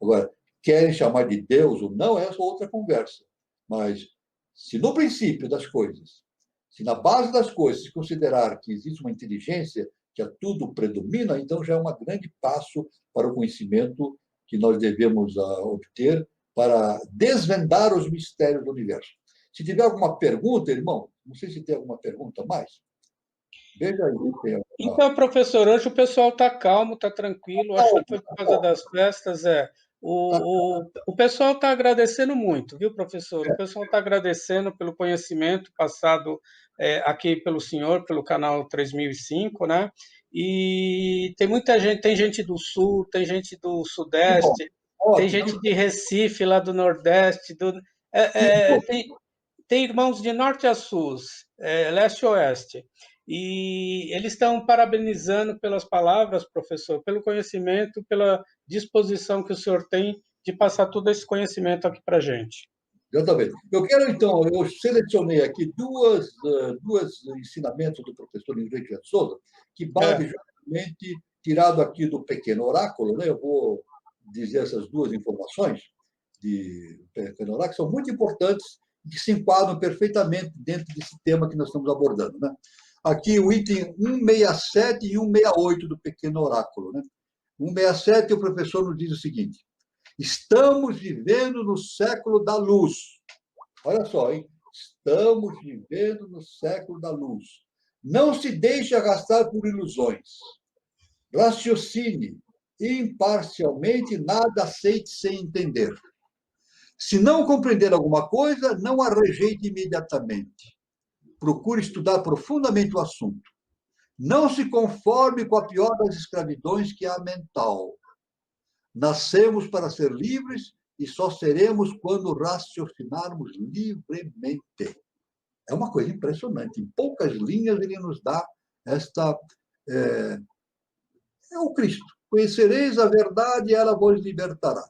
Agora, querem chamar de Deus ou não, essa é outra conversa. Mas, se no princípio das coisas, se na base das coisas se considerar que existe uma inteligência que a tudo predomina, então já é um grande passo para o conhecimento que nós devemos obter para desvendar os mistérios do universo. Se tiver alguma pergunta, irmão, não sei se tem alguma pergunta a mais. Veja aí. Então, professor, hoje o pessoal está calmo, está tranquilo, acho que foi por causa das festas. O pessoal está agradecendo muito, viu, professor? O pessoal está agradecendo pelo conhecimento passado aqui pelo senhor, pelo canal 3005, né? E tem muita gente, tem gente do Sul, tem gente do Sudeste, tem gente de Recife, lá do Nordeste, tem irmãos de norte a sul, leste a oeste. E eles estão parabenizando pelas palavras, professor, pelo conhecimento, pela disposição que o senhor tem de passar todo esse conhecimento aqui para a gente. Exatamente. Eu quero, então, eu selecionei aqui duas ensinamentos do professor Henrique de Souza, que base É, justamente tirado aqui do Pequeno Oráculo, né? Eu vou dizer essas duas informações de Pequeno Oráculo, que são muito importantes e que se enquadram perfeitamente dentro desse tema que nós estamos abordando, né? Aqui o item 167 e 168 do Pequeno Oráculo, né? 167, o professor nos diz o seguinte: estamos vivendo no século da luz. Olha só, hein? Estamos vivendo no século da luz. Não se deixe arrastar por ilusões. Raciocine imparcialmente, nada aceite sem entender. Se não compreender alguma coisa, não a rejeite imediatamente. Procure estudar profundamente o assunto. Não se conforme com a pior das escravidões, que é a mental. Nascemos para ser livres e só seremos quando raciocinarmos livremente. É uma coisa impressionante. Em poucas linhas, ele nos dá esta. É o Cristo. Conhecereis a verdade e ela vos libertará.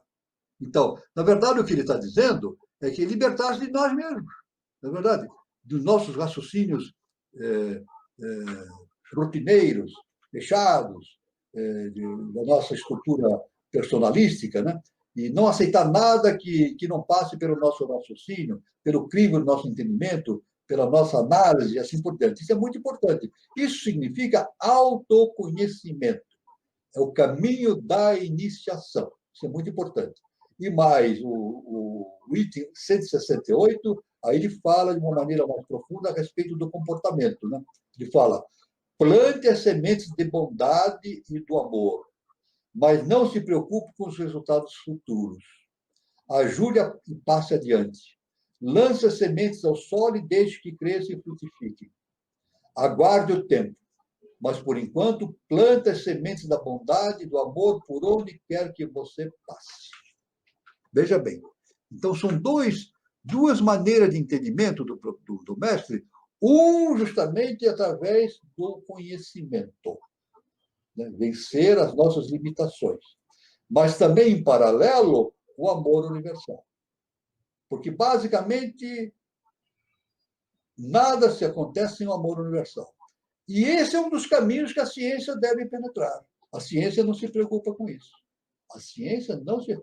Então, na verdade, o que ele está dizendo é que libertar-se de nós mesmos. Na verdade, dos nossos raciocínios rotineiros, fechados, da nossa estrutura personalística, né? E não aceitar nada que não passe pelo nosso raciocínio, pelo crivo do nosso entendimento, pela nossa análise e assim por diante. Isso é muito importante. Isso significa autoconhecimento. É o caminho da iniciação. Isso é muito importante. E mais, o item 168, aí ele fala de uma maneira mais profunda a respeito do comportamento. Né? Ele fala: plante as sementes de bondade e do amor, mas não se preocupe com os resultados futuros. Ajude e passe adiante. Lance as sementes ao solo e deixe que cresçam e frutifiquem. Aguarde o tempo, mas por enquanto plante as sementes da bondade e do amor por onde quer que você passe. Veja bem. Então, são duas maneiras de entendimento do mestre, justamente através do conhecimento, né? Vencer as nossas limitações. Mas também, em paralelo, o amor universal. Porque, basicamente, nada se acontece sem o amor universal. E esse é um dos caminhos que a ciência deve penetrar. A ciência não se preocupa com isso. A ciência não se.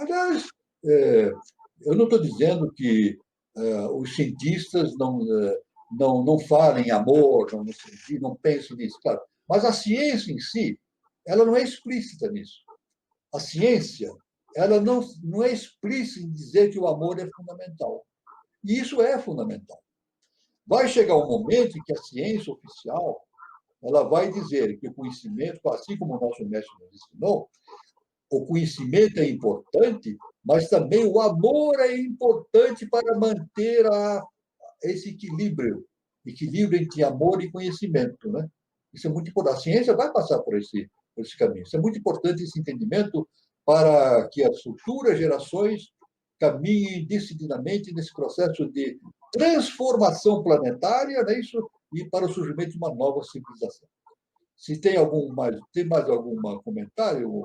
Aliás, eu não estou dizendo que os cientistas não falem em amor, não pensam nisso, claro. Mas a ciência em si, ela não é explícita nisso. A ciência, ela não é explícita em dizer que o amor é fundamental. E isso é fundamental. Vai chegar um momento em que a ciência oficial ela vai dizer que o conhecimento, assim como o nosso mestre nos ensinou, o conhecimento é importante, mas também o amor é importante para manter esse equilíbrio entre amor e conhecimento, né? Isso é muito importante. A ciência vai passar por esse caminho. Isso é muito importante, esse entendimento, para que as futuras gerações caminhem decididamente nesse processo de transformação planetária, né? Isso, e para o surgimento de uma nova civilização. Se tem mais algum comentário?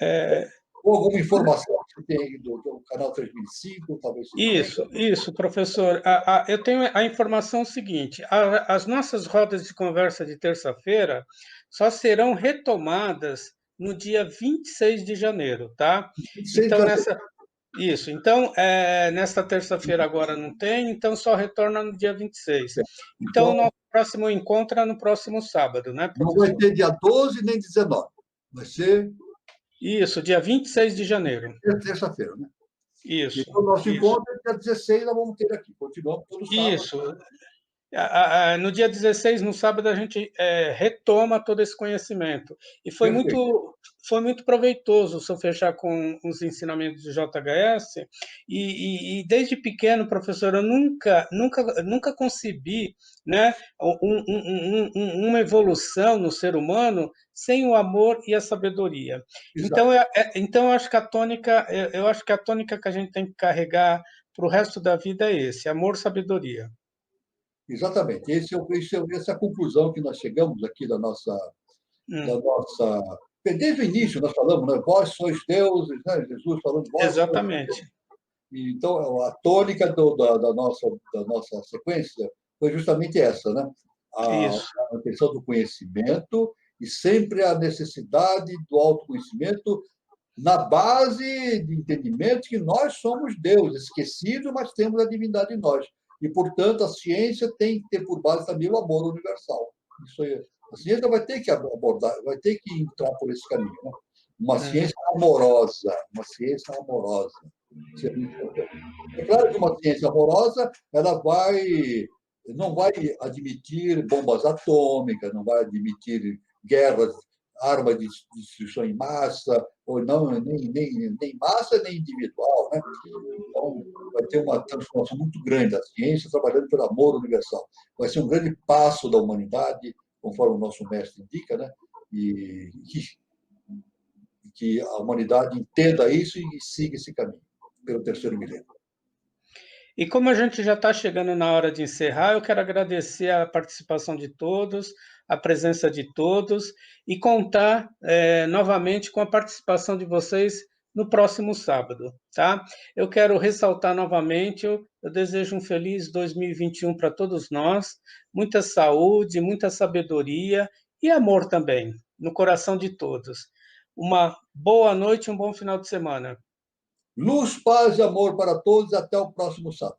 é, Ou alguma informação que tem aí do canal 3005, talvez você tenha. isso, professor. Eu tenho a informação seguinte: as nossas rodas de conversa de terça-feira só serão retomadas no dia 26 de janeiro, tá? 26 de Então, janeiro. nesta terça-feira agora não tem, então só retorna no dia 26. Então, o Então, nosso próximo encontro é no próximo sábado, né, não vai professor? ter dia 12 nem 19. Vai ser Isso, dia 26 de janeiro. terça-feira, né? Isso, Então, nosso isso. encontro é dia 16, nós vamos ter aqui. Continuamos todo sábado. Isso. No dia 16, no sábado, a gente retoma todo esse conhecimento. E Perfeito. foi muito proveitoso se eu fechar com os ensinamentos de JHS. E desde pequeno, professor, eu nunca concebi, né, uma evolução no ser humano sem o amor e a sabedoria. Então, Exato. então eu acho que a tônica que a gente tem que carregar para o resto da vida é esse, amor, sabedoria. Exatamente. Essa é a conclusão que nós chegamos aqui Hum. da nossa. Desde o início nós falamos, né? Vós sois deuses, né? Jesus falando, vós sois Exatamente. deuses. Então, a tônica da nossa sequência foi justamente essa, né? A Isso. manutenção do conhecimento e sempre a necessidade do autoconhecimento na base de entendimento que nós somos Deus, esquecidos, mas temos a divindade em nós. E, portanto, a ciência tem que ter por base também o amor universal. Isso aí, a ciência vai ter que abordar, vai ter que entrar por esse caminho. Né? Uma ciência amorosa, uma ciência amorosa. É claro que uma ciência amorosa não vai admitir bombas atômicas, não vai admitir guerras, armas de destruição em massa, ou não, nem massa, nem individual. Né? Então, vai ter uma transformação muito grande da ciência trabalhando pelo amor universal. Vai ser um grande passo da humanidade, conforme o nosso mestre indica, né? E que a humanidade entenda isso e siga esse caminho, pelo terceiro milênio. E como a gente já está chegando na hora de encerrar, eu quero agradecer a participação de todos, a presença de todos e contar novamente com a participação de vocês no próximo sábado, tá? Eu quero ressaltar novamente, eu desejo um feliz 2021 para todos nós, muita saúde, muita sabedoria e amor também, no coração de todos. Uma boa noite e um bom final de semana. Luz, paz e amor para todos. Até o próximo sábado.